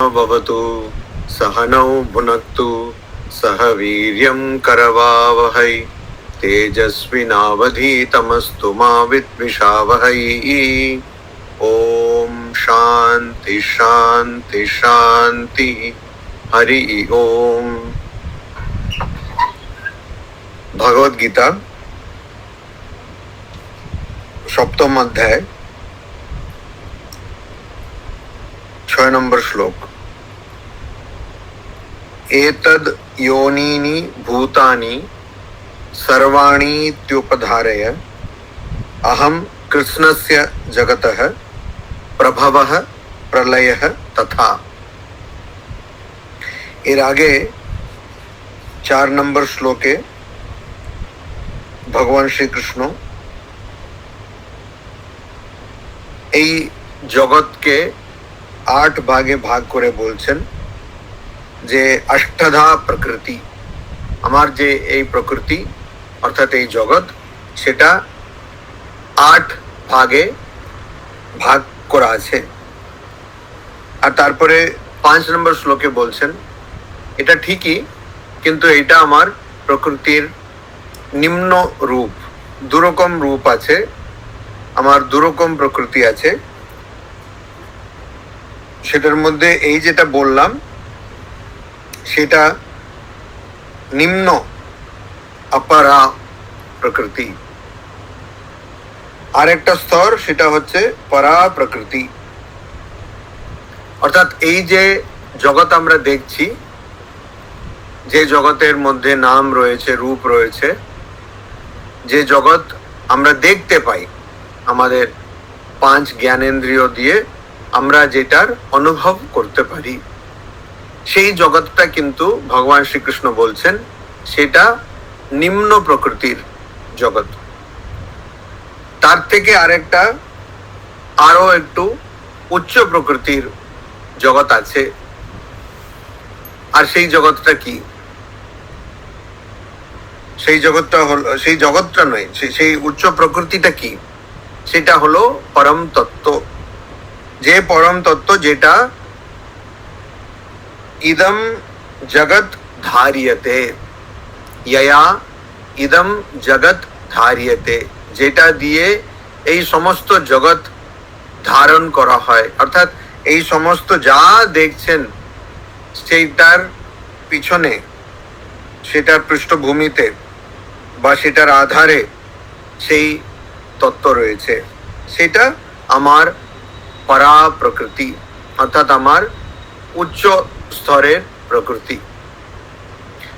भवतु सहनौ भुनक्तु सह वीर्यं करवावहै तेजस्विनावधीतमस्तु मा विद्विषावहै। ओम शांति शांति शांति। हरि ओम। भगवद गीता सप्तम अध्याय 6 नंबर श्लोक। एतद् योनीनि भूतानि सर्वाणीत्युपधारय अहं कृष्णस्य जगतः प्रभवः प्रलयः तथा। এর আগে 4 নম্বর শ্লোকে ভগবান শ্রীকৃষ্ণ এই জগৎকে 8 ভাগে ভাগ করে বলছেন যে অষ্টধা প্রকৃতি, আমার যে এই প্রকৃতি অর্থাৎ এই জগৎ সেটা 8 ভাগে ভাগ করা আছে। আর তারপরে 5 নম্বর শ্লোকে বলছেন এটা ঠিকই, কিন্তু এটা আমার প্রকৃতির নিম্ন রূপ, দুরকম রূপ আছে, আমার দুরকম প্রকৃতি আছে। সেটার মধ্যে এই যেটা বললাম সেটা নিম্ন অপরা প্রকৃতি, আর একটা স্তর সেটা হচ্ছে পরা প্রকৃতি। অর্থাৎ এই যে জগৎ আমরা দেখছি, যে জগতের মধ্যে নাম রয়েছে, রূপ রয়েছে, যে জগৎ আমরা দেখতে পাই আমাদের 5 জ্ঞানেন্দ্রিয় দিয়ে আমরা যেটার অনুভব করতে পারি, সেই জগৎটা কিন্তু ভগবান শ্রীকৃষ্ণ বলছেন সেটা নিম্ন প্রকৃতির জগৎ। তার থেকে আরেকটা আরো একটু উচ্চ প্রকৃতির জগৎ আছে। আর সেই জগৎটা কি? সেই জগৎটা নয়, সেই উচ্চ প্রকৃতিটা কি? সেটা হলো পরম তত্ত্ব। যে পরম তত্ত্ব যেটা ইদম জগৎ ধার্যতে, ইয়া ইদম জগৎ ধার্যতে, যেটা দিয়ে এই সমস্ত জগৎ ধারণ করা হয়। অর্থাৎ এই সমস্ত যা দেখছেন সেইটার পিছনে, সেটার পৃষ্ঠভূমিতে বা সেটার আধারে সেই তত্ত্ব রয়েছে, সেটা আমার পরা প্রকৃতি, অর্থাৎ আমার উচ্চ স্তরের প্রকৃতি।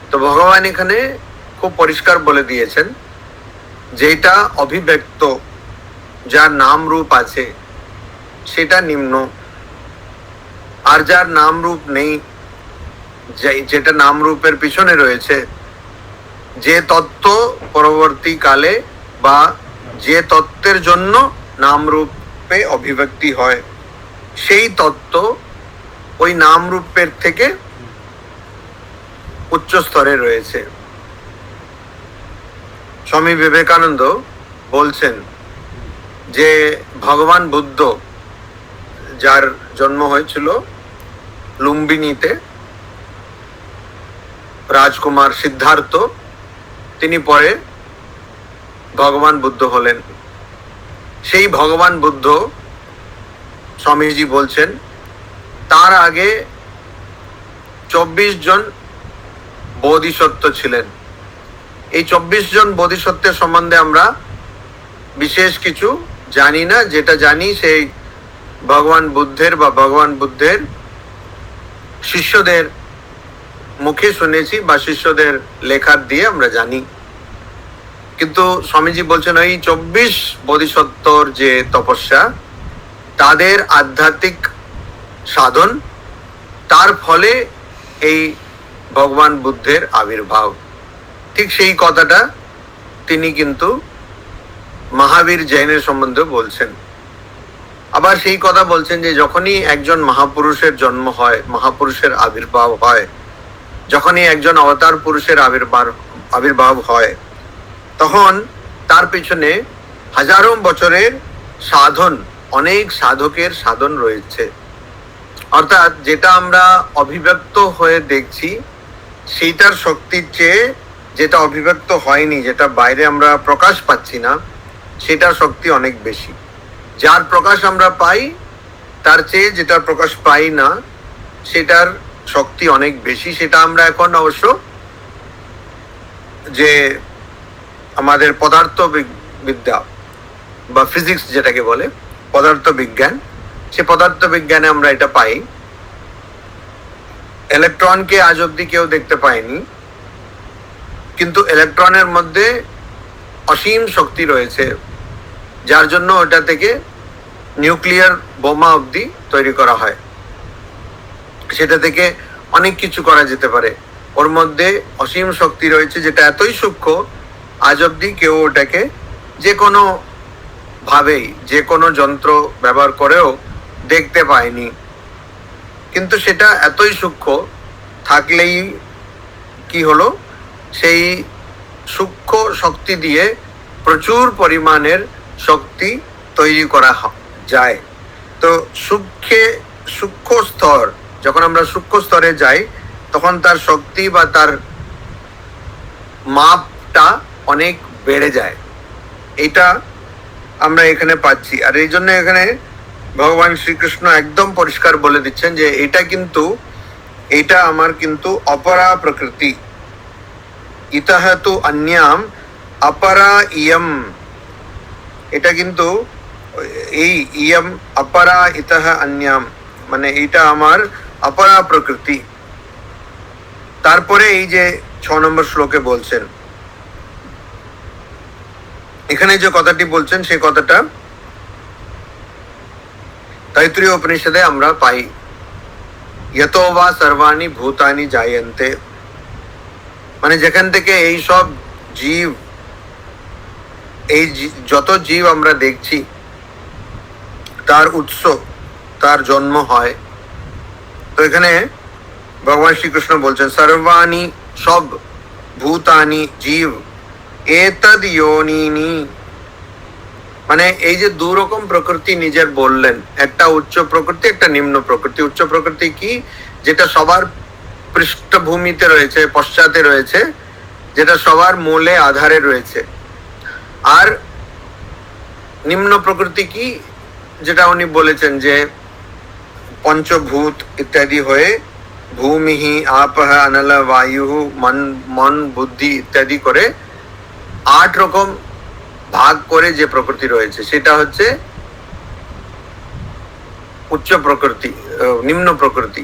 তো ভগবান এখানে খুব পরিষ্কার বলে দিয়েছেন যেটা অভিব্যক্ত, যার নাম রূপ আছে সেটা নিম্ন, আর যার নাম রূপ নেই, যেটা নাম রূপের পিছনে রয়েছে, যে তত্ত্ব পরবর্তীকালে বা যে তত্ত্বের জন্য নাম রূপে অভিব্যক্তি হয়, সেই তত্ত্ব ওই নাম রূপের থেকে উচ্চ স্তরে রয়েছে। স্বামী বিবেকানন্দ বলছেন যে ভগবান বুদ্ধ, যার জন্ম হয়েছিল লুম্বিনীতে, রাজকুমার সিদ্ধার্থ, তিনি পরে ভগবান বুদ্ধ হলেন। সেই ভগবান বুদ্ধ, স্বামীজি বলছেন, তার আগে 24 জন বোধিসত্ত্ব ছিলেন। এই 24 জন বোধিসত্ত্বের সম্বন্ধে আমরা বিশেষ কিছু জানি না। যেটা জানি সেই ভগবান বুদ্ধের বা ভগবান বুদ্ধের শিষ্যদের মুখে শুনেছি বা শিষ্যদের লেখার দিয়ে আমরা জানি। কিন্তু স্বামীজি বলছেন ওই 24 বোধিসত্ত্বর যে তপস্যা, তাদের আধ্যাত্মিক সাধন, তার ফলে এই ভগবান বুদ্ধের আবির্ভাব। ঠিক সেই কথাটা তিনি কিন্তু মহাবীর জৈনের সম্বন্ধে বলছেন। আবার সেই কথা বলছেন যে যখনই একজন মহাপুরুষের জন্ম হয়, মহাপুরুষের আবির্ভাব হয়, যখনই একজন অবতার পুরুষের আবির্ভাব হয়, তখন তার পিছনে হাজারো বছরের সাধন, অনেক সাধকের সাধন রয়েছে, অর্থাৎ যেটা আমরা অভিব্যক্ত হয়ে দেখছি সেইটার শক্তির চেয়ে যেটা অভিব্যক্ত হয়নি, যেটা বাইরে আমরা প্রকাশ পাচ্ছি না, সেটার শক্তি অনেক বেশি। যার প্রকাশ আমরা পাই তার চেয়ে যেটা প্রকাশ পাই না সেটার শক্তি অনেক বেশি। সেটা আমরা এখন অবশ্য যে আমাদের পদার্থ বিদ্যা বা ফিজিক্স যেটাকে বলে পদার্থ বিজ্ঞান, সে পদার্থ বিজ্ঞানে আমরা এটা পাই। ইলেকট্রনকে আজ অব্দি কেউ দেখতে পায়নি, কিন্তু ইলেকট্রনের মধ্যে অসীম শক্তি রয়েছে, যার জন্য ওটা থেকে নিউক্লিয়ার বোমা অব্দি তৈরি করা হয়। সেটা থেকে অনেক কিছু করা যেতে পারে। ওর মধ্যে অসীম শক্তি রয়েছে, যেটা এতই সূক্ষ্ম আজ অব্দি কেউ ওটাকে যে কোনো ভাবেই যে কোনো যন্ত্র ব্যবহার করেও দেখতে পায়নি। কিন্তু সেটা এতই সূক্ষ্ম থাকলেই কি হলো, সেই সূক্ষ্ম শক্তি দিয়ে প্রচুর পরিমাণের শক্তি তৈরি করা যায়। তো সূক্ষ্ম স্তর, যখন আমরা সূক্ষ্ম স্তরে যাই তখন তার শক্তি বা তার মাপটা অনেক বেড়ে যায়। এটা আমরা এখানে পাচ্ছি। আর এই জন্য এখানে ভগবান শ্রীকৃষ্ণ একদম পরিষ্কার বলে দিচ্ছেন যে এটা আমার কিন্তু অপরা প্রকৃতি, ইতঃ তু অন্যাম অপরা ইয়ম। এটা কিন্তু এই ইয়ম অপরা ইতঃ অন্যাম মানে এটা আমার অপরা প্রকৃতি। তারপরে এই যে 6 নম্বর শ্লোকে বলছেন, এখানে যে কথাটি বলছেন সেই কথাটা তৈত্রীয় উপনিষদে আমরা পাই। यतो वा सर्वाणि भूतानि जायन्ते, মানে যেখান থেকে এই সব জীব, যত জীব আমরা দেখছি তার উৎস, তার জন্ম হয়। তো এখানে ভগবান শ্রীকৃষ্ণ বলছেন সর্বাণি, সব, ভূতানি, জীব, এতদ যোনিনি, মানে এই যে দু রকম প্রকৃতি নিজের বললেন, একটা উচ্চ প্রকৃতি, একটা নিম্ন প্রকৃতি। উচ্চ প্রকৃতি কি, যেটা সবার পৃষ্ঠভূমিতে রয়েছে, পশ্চাতে রয়েছে, যেটা সবার মূলে আধারে রয়েছে। আর নিম্ন প্রকৃতি কি, যেটা উনি বলেছেন যে পঞ্চভূত ইত্যাদি হয়ে ভূমিহি, আপহ, অনল, বায়ু, মন, বুদ্ধি ইত্যাদি করে 8 রকম ভাগ করে যে প্রকৃতি রয়েছে, সেটা হচ্ছে উচ্চ প্রকৃতি, নিম্ন প্রকৃতি।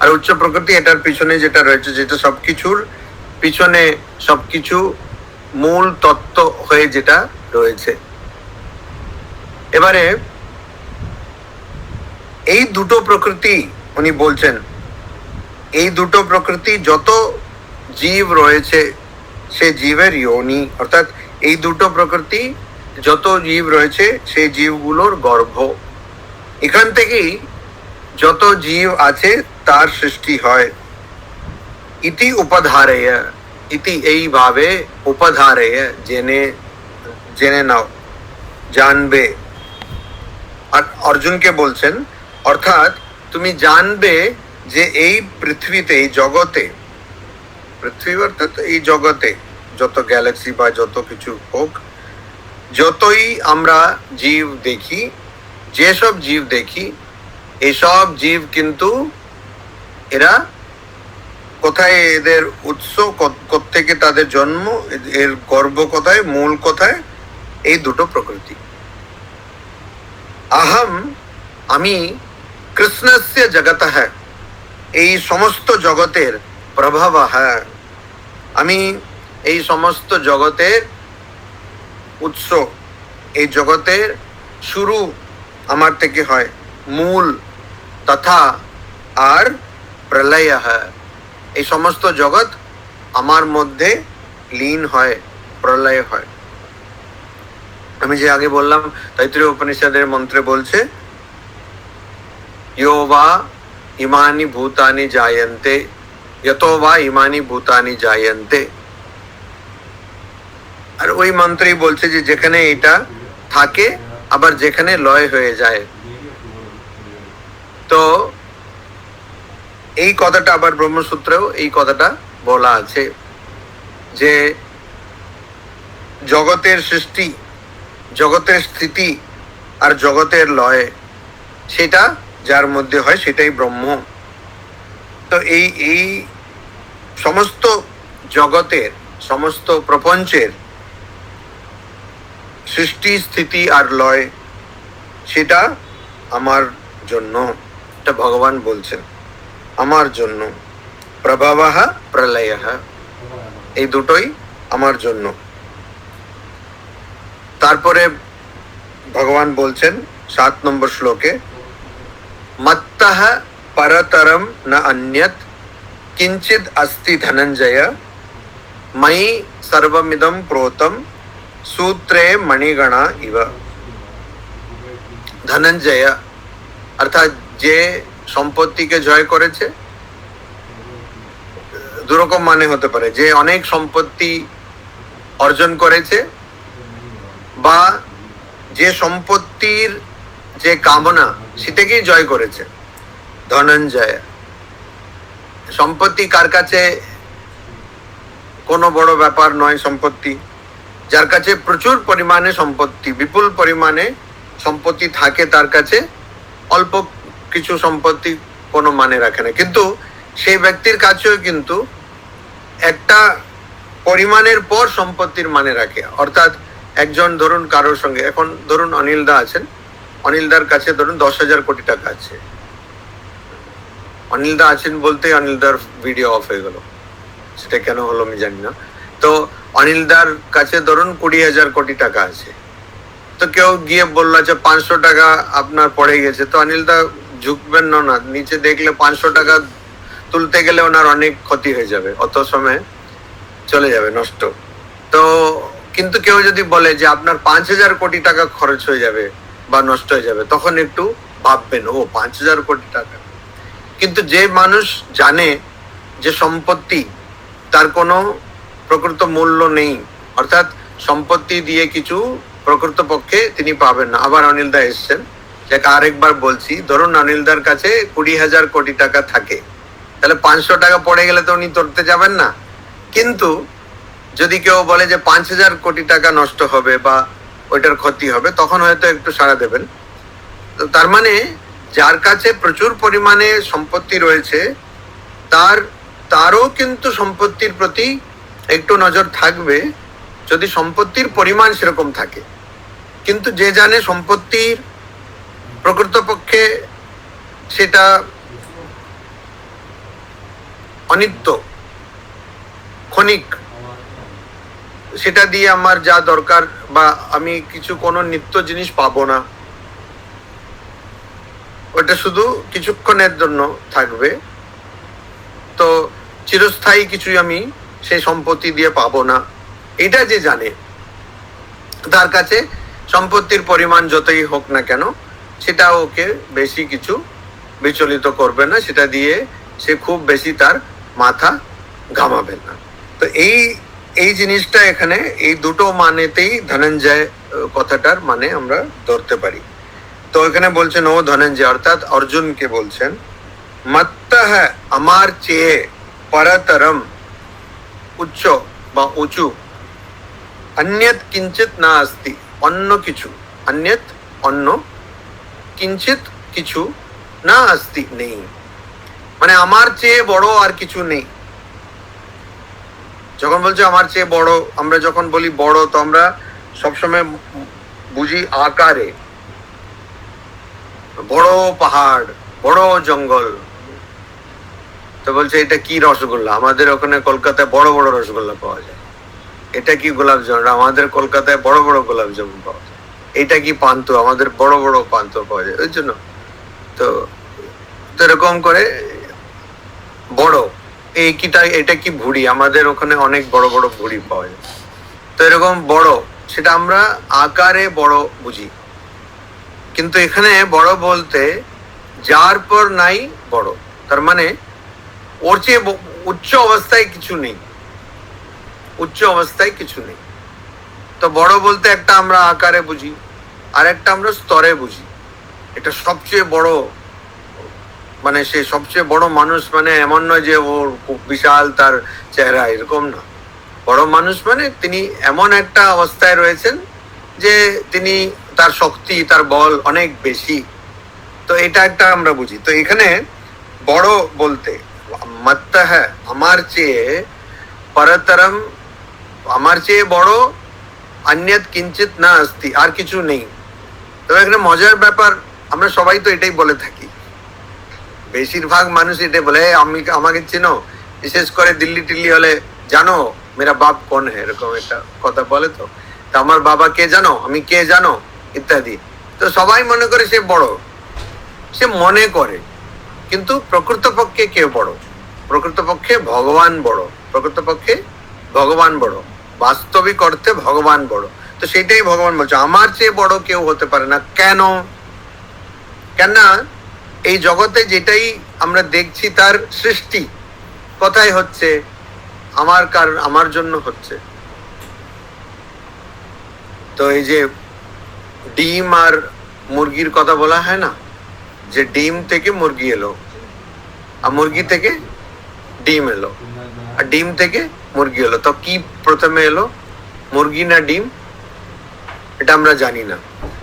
আর উচ্চ প্রকৃতি এটার পিছনে যেটা রয়েছে, যেটা সবকিছুর পিছনে, সবকিছু মূল তত্ত্ব হয়ে যেটা রয়েছে। এবারে এই দুটো প্রকৃতি উনি বলছেন, এই দুটো প্রকৃতি যত জীব রয়েছে সে জীবের যোনি, অর্থাৎ এই দুটো প্রকৃতি যত জীব রয়েছে সেই জীবগুলোর গর্ভ। এখান থেকেই যত জীব আছে তার সৃষ্টি হয়। ইতি উপধারেয়, ইতি এইভাবে, উপধারেয় জেনে নাও, জানবে। আর অর্জুনকে বলছেন, অর্থাৎ তুমি জানবে যে এই পৃথিবীতে, এই জগতে, পৃথিবী অর্থাৎ এই জগতে যত গ্যালাক্সি বা যত কিছু হোক, যতই আমরা জীব দেখি, যেসব জীব দেখি, এসব জীব কিন্তু এরা কোথায়, এদের উৎস কোত্থেকে, তাদের জন্ম, এর গর্ভ কোথায়, মূল কোথায়, এই দুটো প্রকৃতি। আহম, আমি, কৃষ্ণস্য জগতঃ, এই সমস্ত জগতের, প্রভবঃ, আমি এই সমস্ত জগতের উৎস, এই জগতের শুরু আমার থেকে হয়, মূল, তথা আর প্রলয়, এই সমস্ত জগৎ আমার মধ্যে লীন হয়, প্রলয় হয়। আমি যে আগে বললাম তৈত্রীয় উপনিষদের মন্ত্রে বলছে यो वा इमानि भूतानि जायन्ते, यतो वा इमानि भूतानि जायन्ते। আর ওই মন্ত্রেই বলছে যে যেখানে এটা থাকে আবার যেখানে লয় হয়ে যায়। তো এই কথাটা আবার ব্রহ্মসূত্রেও এই কথাটা বলা আছে যে জগতের সৃষ্টি, জগতের স্থিতি আর জগতের লয়, সেটা যার মধ্যে হয় সেটাই ব্রহ্ম। তো এই সমস্ত জগতের, সমস্ত প্রপঞ্চের সৃষ্টি, স্থিতি আর লয়, সেটা আমার জন্য, এটা ভগবান বলছেন, আমার জন্য। প্রভাবঃ প্রলয়ঃ, এই দুটোই আমার জন্য। তারপরে ভগবান বলছেন 7 নম্বর শ্লোকে, মত্তঃ পরতরম না অন্যৎ কিঞ্চিদ अस्ति ধনঞ্জয় ময়ি সর্বমিদম প্রোতম সূত্রে মণিগণা ইব। ধনঞ্জয় অর্থাৎ যে সম্পত্তিকে জয় করেছে, দুরকম মানে হতে পারে, যে অনেক সম্পত্তি অর্জন করেছে বা যে সম্পত্তির যে কামনা সেটাকেই জয় করেছে, ধনঞ্জয়। সম্পত্তি কার কাছে কোনো বড় ব্যাপার নয়। সম্পত্তি, যার কাছে প্রচুর পরিমাণে সম্পত্তি, বিপুল পরিমাণে সম্পত্তি থাকে, তার কাছে অল্প কিছু সম্পত্তি কোনো মানে রাখে না। কিন্তু সেই ব্যক্তির কাছেও কিন্তু একটা পরিমাণের পর সম্পত্তির মানে রাখে। অর্থাৎ একজন ধরুন কারোর সঙ্গে, এখন ধরুন অনিলদা আছেন, অনিলদার কাছে ধরুন 10,000 কোটি টাকা আছে। অনিলদা আছেন বলতে অনিলদার ভিডিও অফ হয়ে গেল, সেটা কেন হলো আমি জানি না। তো অনিলদার কাছে ধরুন 20,000 কোটি টাকা আছে। তো কেউ গিয়ে বললো যে 500 টাকা আপনার পড়ে গেছে, তো অনিলদা ঝুঁকবেন না, নিচে দেখলে 500 টাকা তুলতে গেলে ওনার অনেক ক্ষতি হয়ে যাবে, অত সময় চলে যাবে নষ্ট। তো কিন্তু কেউ যদি বলে যে আপনার 5,000 কোটি টাকা খরচ হয়ে যাবে বা নষ্ট হয়ে যাবে, তখন একটু ভাববেন, ও 5,000 কোটি টাকা। কিন্তু যে মানুষ জানে যে সম্পত্তি তার কোনো প্রকৃত মূল্য নেই, অর্থাৎ সম্পত্তি দিয়ে কিছু প্রকৃত পক্ষে তিনি পাবেন না। আবার অনিলদা এসছেন, যাকে আরেকবার বলছি, ধরুন অনিলদার কাছে 20,000 কোটি টাকা থাকে, তাহলে 500 টাকা পড়ে গেলে তো উনি ধরতে যাবেন না। কিন্তু যদি কেউ বলে যে 5,000 কোটি টাকা নষ্ট হবে বা ওইটার ক্ষতি হবে, তখন হয়তো একটু সাড়া দেবেন। তো তার মানে যার কাছে প্রচুর পরিমাণে সম্পত্তি রয়েছে, তারও কিন্তু সম্পত্তির প্রতি একটু নজর থাকবে, যদি সম্পত্তির পরিমাণ সেরকম থাকে। কিন্তু যে জানে সম্পত্তির প্রকৃতপক্ষে সেটা অনিত্য, ক্ষণিক, সেটা দিয়ে আমার যা দরকার, বা আমি কিছু কোনো নিত্য জিনিস পাবো না, ওটা শুধু কিছুক্ষণের জন্য থাকবে, তো চিরস্থায়ী কিছুই আমি সেই সম্পত্তি দিয়ে পাবো না, এটা যে জানে, তার কাছে সম্পত্তির পরিমাণ যতই হোক না কেন সেটা ওকে বেশি কিছু বিচলিত করবে না, সেটা দিয়ে সে খুব বেশি তার মাথা ঘামাবে না। তো এই জিনিসটা এখানে এই দুটো মানেতেই ধনঞ্জয় কথাটার মানে আমরা ধরতে পারি। তো এখানে বলছেন ও ধনঞ্জয়, অর্থাৎ অর্জুনকে বলছেন, মত্তঃ আমার চেয়ে পরতরম উচ্চ বা উঁচু, অন্যত কিঞ্চিত না अस्ति, অন্য কিছু, অন্যত অন্য, কিঞ্চিত কিছু, না अस्ति নেই, মানে আমার চেয়ে বড় আর কিছু নেই। যখন বলছে আমার চেয়ে বড়, আমরা যখন বলি বড়, তো আমরা সবসময় বুঝি আকারে, বড় পাহাড়, বড় জঙ্গল। তো বলছে এটা কি রসগোল্লা, আমাদের ওখানে কলকাতায় বড় বড় রসগোল্লা পাওয়া যায়। এটা কি গোলাপ জামুন, আমাদের কলকাতায় বড় বড় গোলাপ জামুন পাওয়া যায়। এটা কি পান্তুয়া, আমাদের বড় বড় পান্তুয়া পাওয়া যায়। ওই জন্য তো এরকম করে বড়, এটা কি ভুড়ি, আমাদের ওখানে অনেক বড় বড় ভুড়ি পাওয়া যায়। তো এরকম বড়, সেটা আমরা আকারে বড় বুঝি। কিন্তু এখানে বড় বলতে যার পর নাই বড়, তার মানে ওর চেয়ে উচ্চ অবস্থায় কিছু নেই, উচ্চ অবস্থায় কিছু নেই। তো বড় বলতে একটা আমরা আকারে বুঝি, আর একটা আমরা স্তরে বুঝি। এটা সবচেয়ে বড় মানে সে সবচেয়ে বড় মানুষ মানে এমন নয় যে ওর খুব বিশাল তার চেহারা, এরকম না। বড় মানুষ মানে তিনি এমন একটা অবস্থায় রয়েছেন যে তিনি তার শক্তি, তার বল অনেক বেশি। তো এটা একটা আমরা বুঝি। তো এখানে বড় বলতে মাত্তা হ্যাঁ আমার চেয়ে পরতরম, আমার চেয়ে বড় অন্যত কিঞ্চিত না আস্তি, আর কিছু নেই। তবে এখানে মজার ব্যাপার, আমরা সবাই তো এটাই বলে থাকি, বেশিরভাগ মানুষ এটাই বলে, আমি আমাকে চিনো, বিশেষ করে দিল্লি টিল্লি হলে, জানো মেরা বাপ কোন হ্যাঁ, এরকম একটা কথা বলে। তো আমার বাবা কে জানো, আমি কে জানো, ইত্যাদি। তো সবাই মনে করে সে বড়, সে মনে করে, কিন্তু প্রকৃতপক্ষে কে বড়? প্রকৃতপক্ষে ভগবান বড়, প্রকৃতপক্ষে ভগবান বড়, বাস্তবিক অর্থে ভগবান বড়। তো সেটাই ভগবান বলছে, আমার চেয়ে বড় কেউ হতে পারে না। কেন? কেননা এই জগতে যেটাই আমরা দেখছি তার সৃষ্টি কোথায় হচ্ছে? আমার কারণ, আমার জন্য হচ্ছে। তো এই যে ডিম আর মুরগির কথা বলা হয় না, যে ডিম থেকে মুরগি এলো, আর মুরগি থেকে ডিম এলো, আর ডিম থেকে মুরগি এলো। তো কি প্রথমে এলো, মুরগি না ডিম? এটা আমরা জানি না।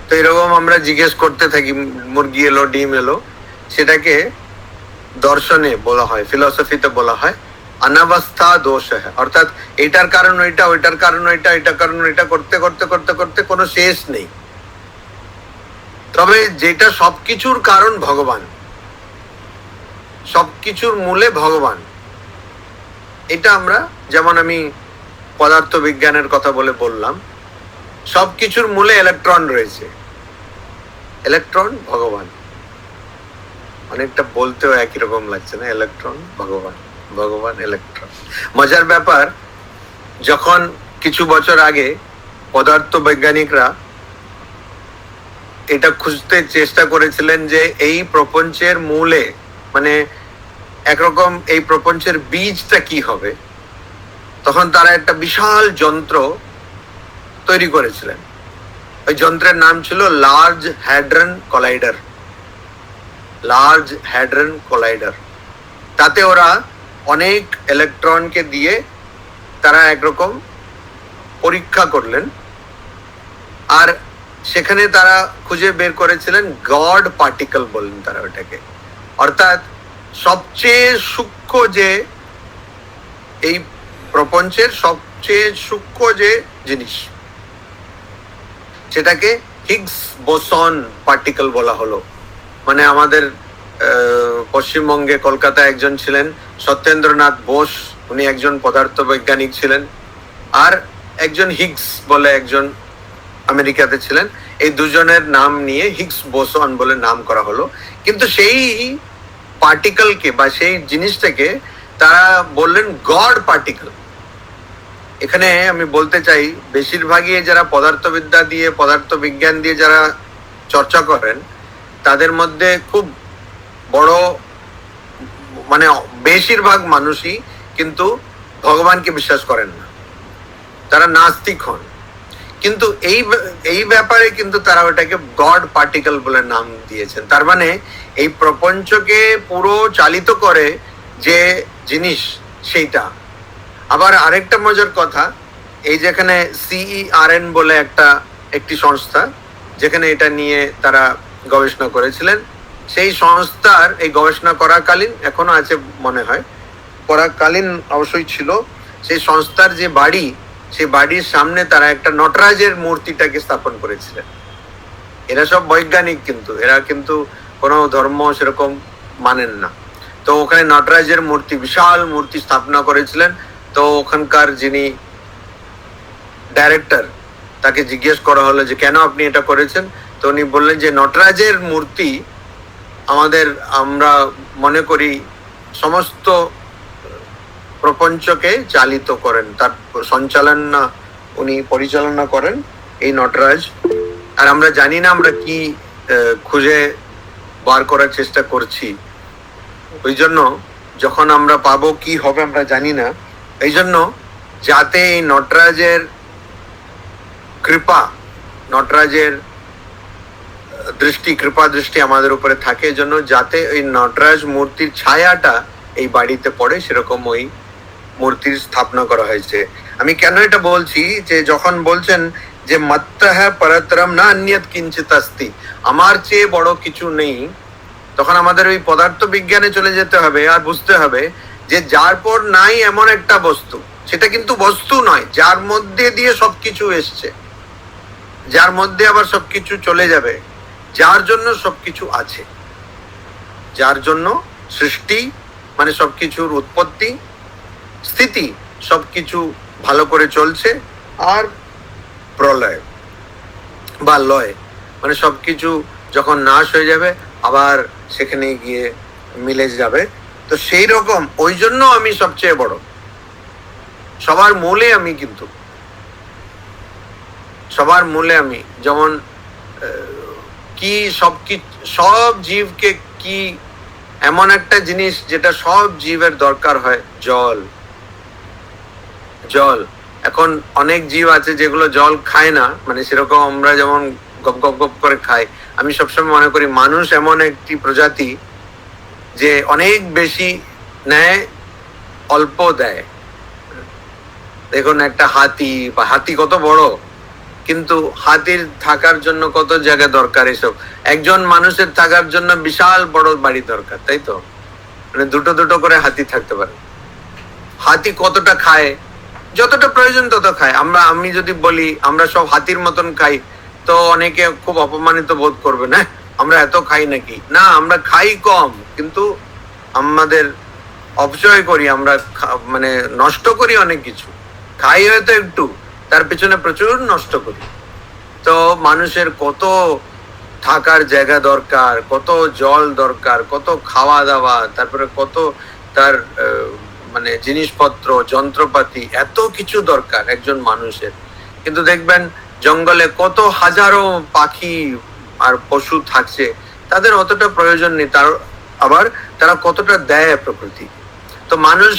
তো এরকম আমরা জিজ্ঞেস করতে থাকি, মুরগি এলো, ডিম এলো। সেটাকে দর্শনে বলা হয়, ফিলসফিতে বলা হয় অনাবস্থা দোষ। অর্থাৎ এটার কারণ ওইটা, ওইটার কারণ ওইটা, এটার কারণ ওইটা করতে করতে করতে করতে কোনো শেষ নেই। তবে যেটা সবকিছুর কারণ ভগবান, সবকিছুর মূলে ভগবান, এটা আমরা, যেমন আমি পদার্থ বিজ্ঞানের কথা বললাম, সবকিছুর মূলে ইলেকট্রন রয়েছে। ইলেকট্রন ভগবান, অনেকটা বলতেও একই রকম লাগছে না? ইলেকট্রন ভগবান, ভগবান ইলেকট্রন। মজার ব্যাপার, যখন কিছু বছর আগে পদার্থ বৈজ্ঞানিকরা এটা খুঁজতে চেষ্টা করেছিলেন যে এই প্রপঞ্চের মূলে, মানে একরকম এই প্রপঞ্চের বীজটা কি হবে, তখন তারা একটা বিশাল যন্ত্র তৈরি করেছিলেন। ওই যন্ত্রের নাম ছিল large hadron collider. Large hadron collider. তাতে ওরা অনেক ইলেকট্রনকে দিয়ে তারা একরকম পরীক্ষা করলেন, আর সেখানে তারা খুঁজে বের করেছিলেন গড পার্টিকেল বললেন তারা ওটাকে। অর্থাৎ সবচেয়ে সূক্ষ্ম যে, এই প্রপঞ্চের সবচেয়ে সূক্ষ্ম যে জিনিস, সেটাকে হিগস বোসন পার্টিকেল বলা হলো। মানে আমাদের পশ্চিমবঙ্গে কলকাতায় একজন ছিলেন সত্যেন্দ্রনাথ বোস, উনি একজন পদার্থ বৈজ্ঞানিক ছিলেন, আর একজন হিগস বলে একজন আমেরিকাতে ছিলেন। এই দুজনের নাম নিয়ে হিগস বোসন বলে নাম করা হলো। কিন্তু সেই পার্টিকেলকে বা সেই জিনিসটাকে তারা বললেন গড পার্টিকেল। এখানে আমি বলতে চাই, বেশিরভাগই যারা পদার্থবিদ্যা দিয়ে, পদার্থ বিজ্ঞান দিয়ে যারা চর্চা করেন, তাদের মধ্যে খুব বড়, মানে বেশিরভাগ মানুষই কিন্তু ভগবানকে বিশ্বাস করেন না, তারা নাস্তিক হন। কিন্তু এই ব্যাপারে কিন্তু তারা ওটাকে গড পার্টিকেল বলে নাম দিয়েছেন। তার মানে এই প্রপঞ্চকে পুরো চালিত করে যে জিনিস, সেইটা। আবার আরেকটা মজার কথা, এই যেখানে CERN বলে একটি সংস্থা, যেখানে এটা নিয়ে তারা গবেষণা করেছিলেন, সেই সংস্থার এই গবেষণা করাকালীন, এখনো আছে মনে হয়, করাকালীন অবশ্যই ছিল, সেই সংস্থার যে বাড়ি, সেই বাড়ির সামনে তারা একটা নটরাজের মূর্তিটাকে স্থাপন করেছিলেন। এরা সব বৈজ্ঞানিক, কিন্তু এরা কিন্তু কোনো ধর্ম সেরকম মানেন না। তো ওখানে নটরাজের মূর্তি, বিশাল মূর্তি স্থাপনা করেছিলেন। তো ওখানকার যিনি ডাইরেক্টর, তাকে জিজ্ঞেস করা হলো যে কেন আপনি এটা করেছেন? তো উনি বললেন যে নটরাজের মূর্তি আমরা মনে করি সমস্ত প্রপঞ্চকে চালিত করেন, তার উনি পরিচালনা করেন এই নটরাজ। আর আমরা জানি না আমরা কি খুঁজে বার করার চেষ্টা করছি, ওই জন্য যখন আমরা পাবো কি হবে আমরা জানি না। এই জন্য যাতে এই নটরাজের কৃপা, নটরাজের দৃষ্টি, কৃপা দৃষ্টি আমাদের উপরে থাকে, জন্য যাতে ওই নটরাজ মূর্তির ছায়াটা এই বাড়িতে পড়ে, সেরকম ওই মূর্তির স্থাপনা করা হয়েছে। আমি কেন এটা বলছি, যে যখন বলছেন যে মত্তঃ পরতরম না অন্যৎ কিঞ্চিৎ अस्ति, আমার চেয়ে বড় কিছু নেই, তখন আমাদের ওই পদার্থ বিজ্ঞানে চলে যেতে হবে আর বুঝতে হবে যে যার পর নাই এমন একটা বস্তু, সেটা কিন্তু বস্তু নয়, যার মধ্যে দিয়ে সবকিছু এসছে, যার মধ্যে আবার সবকিছু চলে যাবে, যার জন্য সবকিছু আছে, যার জন্য সৃষ্টি মানে সবকিছুর উৎপত্তি, স্থিতি, সবকিছু ভালো করে চলছে, আর প্রলয় বা লয় মানে সবকিছু যখন নাশ হয়ে যাবে আবার সেখানে গিয়ে মিলে যাবে। তো সেই রকম ওই জন্য আমি সবচেয়ে বড়, সবার মূলে আমি, কিন্তু সবার মূলে আমি, যেমন কি সব জীবকে কি এমন একটা জিনিস যেটা সব জীবের দরকার হয়, জল। জল, এখন অনেক জীব আছে যেগুলো জল খায় না, মানে সেরকম আমরা যেমন গপ গপ গপ করে খাই, আমি সবসময় মনে করি মানুষ এমন একটি প্রজাতি যে অনেক বেশি নেয়, অল্প দেয়। দেখুন একটা হাতি, বা হাতি কত বড়, কিন্তু হাতির থাকার জন্য কত জায়গা দরকার, এসব একজন মানুষের থাকার জন্য বিশাল বড় বাড়ি দরকার, তাই তো? মানে দুটো দুটো করে হাতি থাকতে পারে। হাতি কতটা খায়, যতটা প্রয়োজন তত খায়। আমি যদি বলি আমরা সব হাতির মতন খাই, তো অনেকে খুব অপমানিত বোধ করবে, না আমরা এত খাই নাকি। না, আমরা খাই কম, কিন্তু আমাদের অপচয় করি, আমরা মানে নষ্ট করি অনেক কিছু। খাই হয়তো একটু, তার পেছনে প্রচুর নষ্ট করি। তো মানুষের কত থাকার জায়গা দরকার, কত জল দরকার, কত খাওয়া দাওয়া, তারপরে কত তার মানে জিনিসপত্র, যন্ত্রপাতি, এত কিছু দরকার একজন মানুষের। কিন্তু দেখবেন জঙ্গলে কত হাজারো পাখি আর পশু থাকছে, তাদের অতটা প্রয়োজন নেই, আবার তারা কতটা দেয় প্রকৃতি। তো মানুষ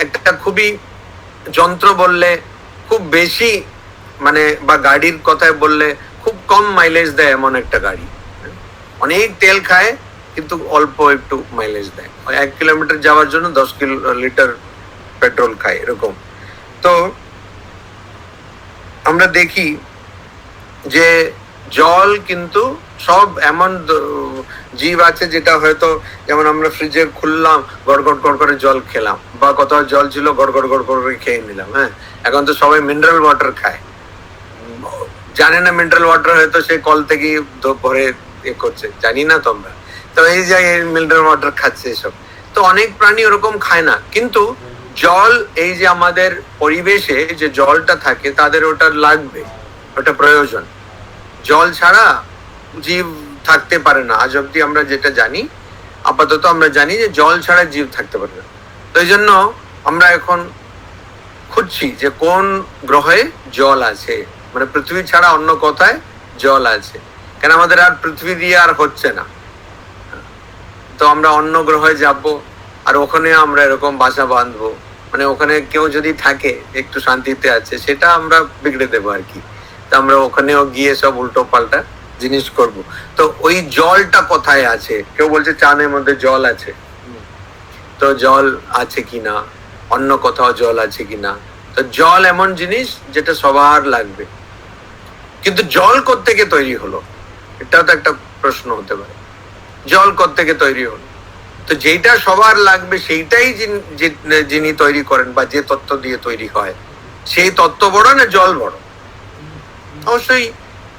একটা খুবই, যন্ত্র বললে খুব বেশি, মানে বা গাড়ির কথায় বললে খুব কম মাইলেজ দেয় এমন একটা গাড়ি, অনেক তেল খায় কিন্তু অল্প একটু মাইলেজ দেয়, 1 কিলোমিটার যাওয়ার জন্য 10 লিটার পেট্রোল খায়, এরকম। তো আমরা দেখি যে জল কিন্তু সব এমন জীব আছে যেটা হয়তো, যেমন আমরা ফ্রিজে খুললাম, গড়গড় গড় করে জল খেলাম, বা কোথাও জল ছিল গড়গড় গড় করে খেয়ে নিলাম। হ্যাঁ, এখন তো সবাই মিনারেল ওয়াটার খায়, জানে না মিনারেল ওয়াটার হয়তো সে কল থেকে ভরে করছে, জানি না তো আমরা। তো এই যে মিনারেল ওয়াটার খাচ্ছে এসব, তো অনেক প্রাণী ওরকম খায় না। কিন্তু জল, এই যে আমাদের পরিবেশে যে জলটা থাকে, তাদের ওটা লাগবে, ওটা প্রয়োজন। জল ছাড়া জীব থাকতে পারে না, আজ অব্দি আমরা যেটা জানি, আপাতত আমরা জানি যে জল ছাড়া জীব থাকতে পারে না। তো এই জন্য আমরা এখন খুঁজছি যে কোন গ্রহে জল আছে, মানে পৃথিবী ছাড়া অন্য কোথায় জল আছে, কেন আমাদের আর পৃথিবী দিয়ে আর হচ্ছে না। তো আমরা অন্য গ্রহে যাব, আর ওখানে আমরা এরকম বাসা বাঁধবো, মানে ওখানে কেউ যদি থাকে একটু শান্তিতে আছে, সেটা আমরা বিগড়ে দেবো আর কি। তো আমরা ওখানেও গিয়ে সব উল্টো পাল্টা জিনিস করব। তো ওই জলটা কোথায় আছে? কেউ বলছে চানের মধ্যে জল আছে, তো জল আছে কিনা, অন্য কোথাও জল আছে কিনা। তো জল এমন জিনিস যেটা সবার লাগবে, কিন্তু জল কোত্থেকে তৈরি হলো, এটাও তো একটা প্রশ্ন হতে পারে। জল কোত্থেকে তৈরি হলো? তো যেটা সবার লাগবে সেইটাই যিনি তৈরি করেন, বা যে তত্ত্ব দিয়ে তৈরি হয়, সেই তত্ত্ব বড় না জল বড়? অবশ্যই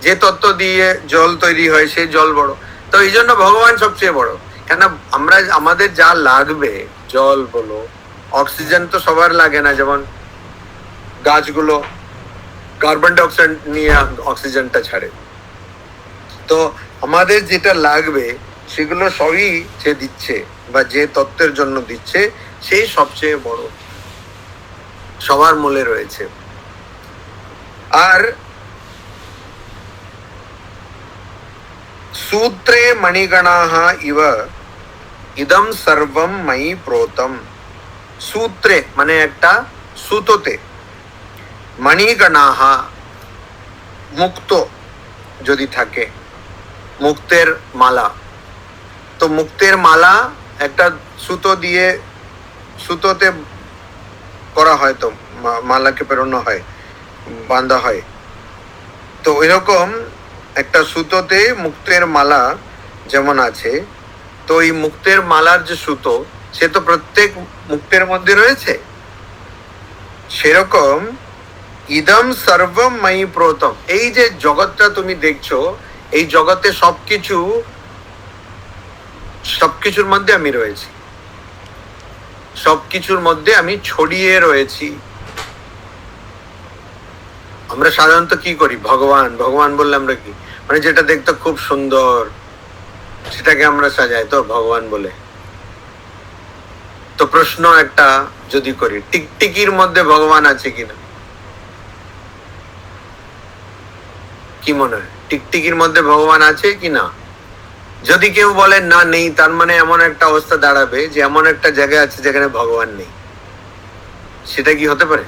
যে তত্ত্ব দিয়ে জল তৈরি হয় সেই জল বড়। তো এই জন্য ভগবান সবচেয়ে বড়, কেন আমরা আমাদের যা লাগবে, জল বলো, অক্সিজেন তো সবার লাগে না, যেমন গাছগুলো কার্বন ডাইঅক্সাইড নিয়ে অক্সিজেনটা ছাড়ে। তো আমাদের যেটা লাগবে সেগুলো সবই যে দিচ্ছে, বা যে তত্ত্বের জন্য দিচ্ছে, সেই সবচেয়ে বড়, সবার মূলে রয়েছে। আর সূত্রে মণিগণাঃ ইব ইদম সর্বম ময়ি প্রোতম। সূত্রে মানে একটা সুতোতে, মণিগণাঃ মুক্ত যদি থাকে, মুক্তের মালা। তো মুক্তের মালা একটা সুতোতে করা হয়, তো মালাকে প্রেরণা হয়, বাঁধা হয়। তো এরকম একটা সুতোতে মুক্তের মালা যেমন আছে, তো এই মুক্তের মালার যে সুতো, সে তো প্রত্যেক মুক্তের মধ্যে রয়েছে। সেরকম ইদম সর্বম ময়ি প্রতম, এই যে জগৎটা তুমি দেখছো, এই জগতে সবকিছুর মধ্যে আমি রয়েছি, সবকিছুর মধ্যে আমি ছড়িয়ে রয়েছি। আমরা সাধারণত কি করি, ভগবান ভগবান বললে আমরা কি, মানে যেটা দেখতে খুব সুন্দর সেটাকে আমরা সাজাই তো ভগবান বলে। তো প্রশ্ন একটা যদি করি, টিকটিকির মধ্যে ভগবান আছে কিনা? কি মনে হয়, টিকটিকির মধ্যে ভগবান আছে কিনা? যদি কেউ বলে না নেই, তার মানে এমন একটা অবস্থা দাঁড়াবে যে এমন একটা জায়গা আছে যেখানে ভগবান নেই। সেটা কি হতে পারে?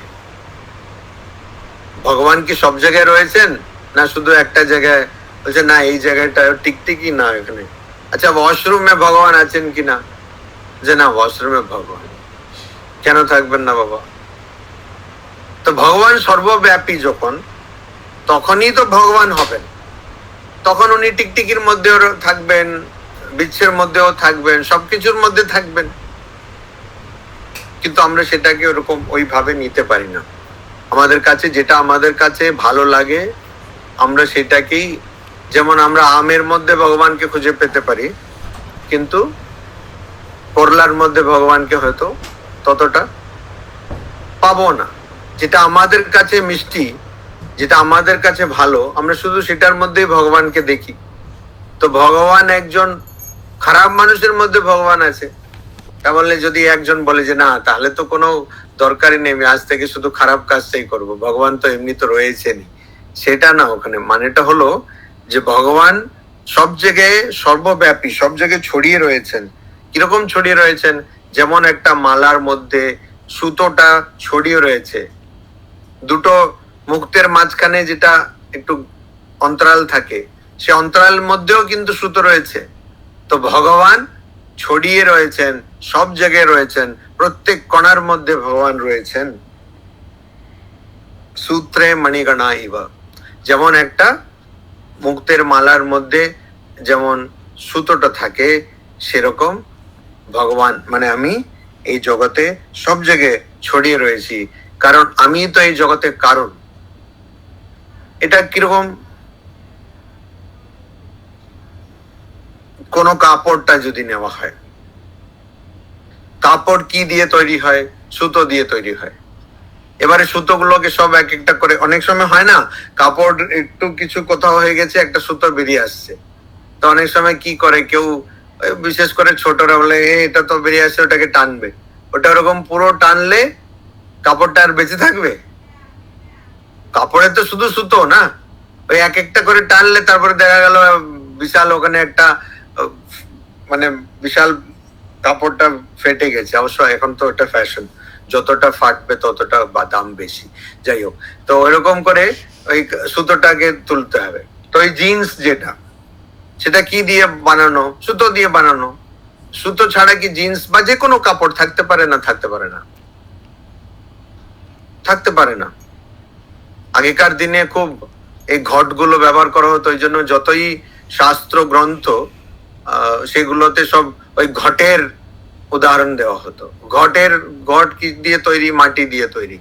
ভগবান কি সব জায়গায় রয়েছেন, না শুধু একটা জায়গায়? বলছে না, এই জায়গাটা টিকটিকি না এখানে। আচ্ছা, ওয়াশরুমে ভগবান আছেন কিনা? যে না, ওয়াশরুমে ভগবান কেন থাকবেন না বাবা? তো ভগবান সর্বব্যাপী যখন, তখনই তো ভগবান হবেন। তখন উনি টিকটিকির মধ্যেও থাকবেন, বৃক্ষের মধ্যেও থাকবেন, সবকিছুর মধ্যে থাকবেন। কিন্তু আমরা সেটাকে ওরকম ওইভাবে নিতে পারি না। আমাদের কাছে যেটা আমাদের কাছে ভালো লাগে, আমরা সেটাকেই, যেমন আমরা আমের মধ্যে ভগবানকে খুঁজে পেতে পারি, কিন্তু করলার মধ্যে ভগবানকে হয়তো ততটা পাবো না। যেটা আমাদের কাছে মিষ্টি, যেটা আমাদের কাছে ভালো, আমরা শুধু সেটার মধ্যেই ভগবানকে দেখি। তো ভগবান একজন খারাপ মানুষের মধ্যে ভগবান আছে, তা বললে যদি একজন বলে যে না, তাহলে তো কোনো দরকারই নেই, আমি আজ থেকে শুধু খারাপ কাজটাই করব, ভগবান তো এমনি তো রয়েছেনই, সেটা না। ওখানে মানেটা হলো যে ভগবান সব জায়গায় সর্বব্যাপী, সব জায়গায় ছড়িয়ে রয়েছেন। কিরকম ছড়িয়ে রয়েছেন? যেমন একটা মালার মধ্যে সুতোটা ছড়িয়ে রয়েছে, দুটো মুক্তের মাঝখানে যেটা একটু অন্তরাল থাকে, সে অন্তরালের মধ্যেও কিন্তু সুতো রয়েছে। তো ভগবান ছড়িয়ে রয়েছেন, সব জায়গায় রয়েছেন, প্রত্যেক কণার মধ্যে ভগবান রয়েছেন। সূত্রে মণিগণা ইবা, যেমন একটা মুক্তের মালার মধ্যে যেমন সুতোটা থাকে, সেরকম ভগবান, মানে আমি এই জগতে সব জায়গায় ছড়িয়ে রয়েছি, কারণ আমি তো এই জগতের কারণ। এটা কিরকম, কোন কাপড়টা যদি নেওয়া হয়, কাপড় কি দিয়ে তৈরি হয়? সুতো দিয়ে তৈরি হয়। এবারে সুতোগুলোকে সব এক একটা করে, অনেক সময় হয় না, কাপড় একটু কিছু কোথাও হয়ে গেছে, একটা সুতো বেরিয়ে আসছে, তো অনেক সময় কি করে কেউ, বিশেষ করে ছোটরা বলে এটা তো বেরিয়ে আসছে, ওটাকে টানবে। ওটা ওরকম পুরো টানলে কাপড়টা আর বেঁচে থাকবে? কাপড়ে তো শুধু সুতো না, ওই এক একটা করে টানলে তারপরে দেখা গেল বিশাল ওখানে একটা মানে বিশাল কাপড়টা ফেটে গেছে। অবশ্য এখন তো ওটা ফ্যাশন, যতটা ফাটবে ততটা দাম বেশি। যাই হোক, তো এরকম করে ওই সুতোটাকে তুলতে হবে। তো ওই জিন্স যেটা, সেটা কি দিয়ে বানানো? সুতো দিয়ে বানানো। সুতো ছাড়া কি জিন্স বা যে কোনো কাপড় থাকতে পারে না? থাকতে পারে না, থাকতে পারে না। আগেকার দিনে খুব এই ঘটগুলো ব্যবহার করা হতো, ওই জন্য যতই শাস্ত্র গ্রন্থ সেগুলোতে সব ওই ঘটের উদাহরণ দেওয়া হতো। ঘট কি দিয়ে তৈরি? মাটি দিয়ে তৈরি।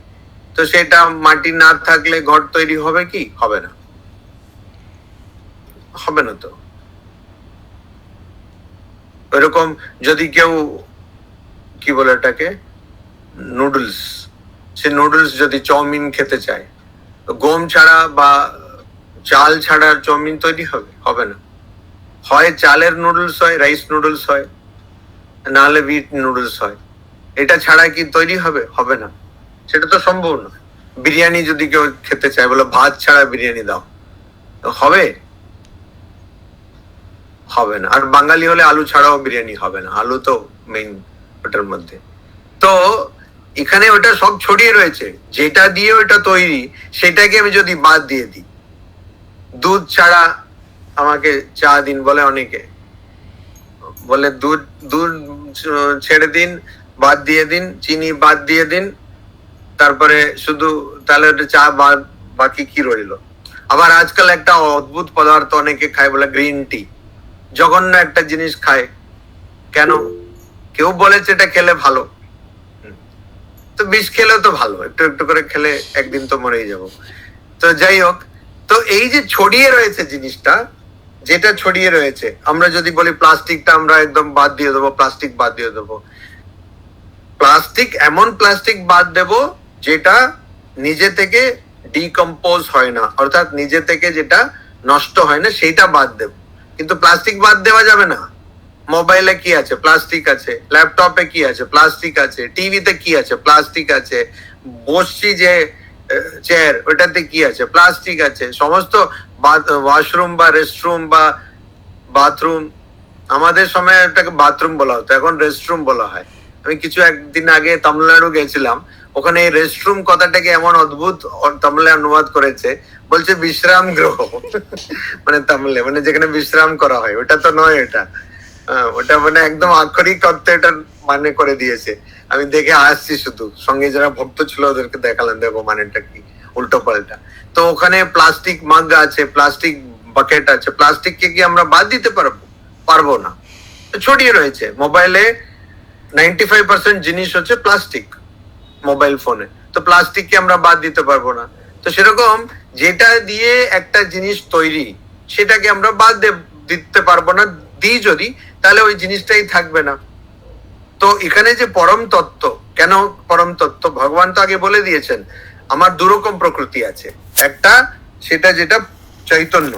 তো সেটা মাটি না থাকলে ঘট তৈরি হবে কি? হবে না, হবে না। তো এরকম যদি কেউ কি বলে এটাকে, নুডলস, সে নুডলস যদি চাউমিন খেতে চায়, গম ছাড়া বা চাল ছাড়া চাউমিন তৈরি হবে? হবে না। হয় চালের নুডলস হয়, রাইস নুডলস হয়, নাহলে বিট নুডলস হয়। এটা ছাড়া কি তৈরি হবে? হবে না, সেটা তো সম্ভব না। বিরিয়ানি যদি কেউ খেতে চায়, বলে ভাত ছাড়া বিরিয়ানি দাও, হবে? হবে না। আর বাঙালি হলে আলু ছাড়াও বিরিয়ানি হবে না, আলু তো মেইন ওটার মধ্যে। তো এখানে ওটা সব ছড়িয়ে রয়েছে, যেটা দিয়ে ওটা তৈরি, সেটাকে আমি যদি বাদ দিয়ে দিই, দুধ ছাড়া আমাকে চা দিন বলে অনেকে, বলে দুধ দুধ ছেড়ে দিন, বাদ দিয়ে দিন, চিনি বাদ দিয়ে দিন, তারপরে শুধু তাহলে ওটা চা বাদ, বাকি কি রইল। আবার আজকাল একটা অদ্ভুত পদার্থ অনেকে খায় বলে গ্রিন টি, জঘন্য একটা জিনিস খায় কেন? কেউ বলেছে এটা খেলে ভালো, তো বিষ খেলেও তো ভালো, একটু একটু করে খেলে একদিন তো মরেই যাব। তো যাই হোক, তো এই যে ছড়িয়ে রয়েছে জিনিসটা, যেটা ছড়িয়ে রয়েছে, আমরা যদি বলি প্লাস্টিকটা আমরা একদম বাদ দিয়ে দেবো, প্লাস্টিক বাদ দিয়ে দেবো, প্লাস্টিক এমন প্লাস্টিক বাদ দেব যেটা নিজে থেকে ডিকম্পোজ হয় না, অর্থাৎ নিজে থেকে যেটা নষ্ট হয় না সেইটা বাদ দেব। কিন্তু প্লাস্টিক বাদ দেওয়া যাবে না। মোবাইলে কি আছে? প্লাস্টিক আছে। ল্যাপটপে কি আছে? প্লাস্টিক আছে। টিভিতে কি আছে? প্লাস্টিক আছে। বসছি যে চেয়ার, ওটাতে কি আছে? প্লাস্টিক আছে। সমস্ত ওয়াশরুম বা রেস্টরুম বা বাথরুম, আমাদের সময় এটাকে বাথরুম বলা হতো, এখন রেস্টরুম বলা হয়। আমি কিছু একদিন আগে তামিলনাড়ু গেছিলাম, ওখানে এই রেস্টরুম কথাটাকে এমন অদ্ভুত তামিলে অনুবাদ করেছে, বলছে বিশ্রাম গ্রহ। মানে তামিলে, মানে যেখানে বিশ্রাম করা হয়, ওটা তো নয়। এটা ওটা মানে একদম আক্ষরিক অর্থে এটা মানে করে দিয়েছে। আমি দেখে আসছি, শুধু সঙ্গে যারা ভক্ত ছিল ওদেরকে দেখালাম, দেখো মানেটা কি, উল্টো পাল্টা। তো ওখানে প্লাস্টিক মাগ আছে, প্লাস্টিক বাকেট আছে, প্লাস্টিককে কি আমরা বাদ দিতে পারবো না। ছড়িয়ে রয়েছে মোবাইলে 95% জিনিস হচ্ছে প্লাস্টিক, মোবাইল ফোনে, তো প্লাস্টিককে আমরা বাদ দিতে পারবো না। তো সেরকম যেটা দিয়ে একটা জিনিস তৈরি, সেটাকে আমরা বাদ দিতে পারবো না, দিই যদি, তাহলে ওই জিনিসটাই থাকবে না। তো এখানে যে পরম তত্ত্ব, কেন পরম তত্ত্ব? ভগবান তো আগে বলে দিয়েছেন আমার দুরকম প্রকৃতি আছে। একটা সেটা যেটা চৈতন্য,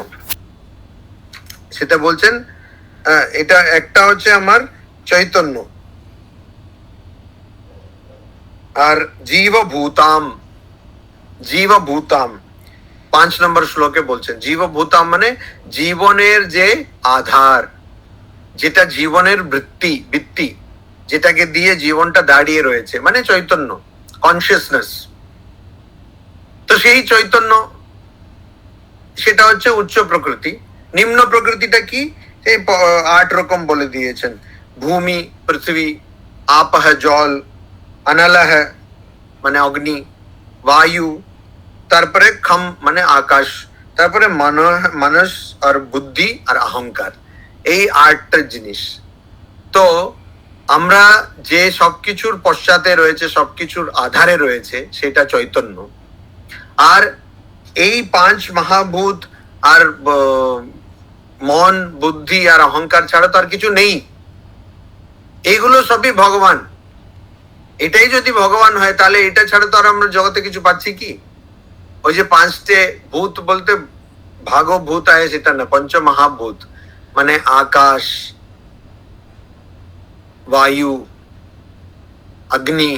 সেটা বলছেন, এটা একটা হচ্ছে আমার চৈতন্য, আর জীবভূতাম, জীবভূতাম 5 নম্বর শ্লোকে বলছেন। জীবভূতাম মানে জীবনের যে আধার, যেটা জীবনের বৃত্তি, যেটাকে দিয়ে জীবনটা দাঁড়িয়ে রয়েছে, মানে চৈতন্য, কনসিয়াসনেস। তো সেই চৈতন্য, সেটা হচ্ছে উচ্চ প্রকৃতি। নিম্ন প্রকৃতিটা কি? এই 8 রকম বলে দিয়েছেন। ভূমি, পৃথিবী, আপহ জল, অনলহ মানে অগ্নি, বায়ু, তারপরে খম মানে আকাশ, তারপরে মানস আর বুদ্ধি আর অহংকার, এই 8টা জিনিস। তো আমরা যে সবকিছুর পশ্চাতে রয়েছে, সবকিছুর আধারে রয়েছে, সেটা চৈতন্য। আর এই 5 মহাভূত আর মন, বুদ্ধি আর অহংকার ছাড়া তো আর কিছু নেই। এইগুলো সবই ভগবান। এটাই যদি ভগবান হয়, তাহলে এটা ছাড়া তো আর আমরা জগতে কিছু পাচ্ছি কি? ওই যে 5টে ভূত বলতে ভাগভূত আয় সেটা না, পঞ্চ মহাভূত মানে আকাশ, বায়ু, অগ্নি,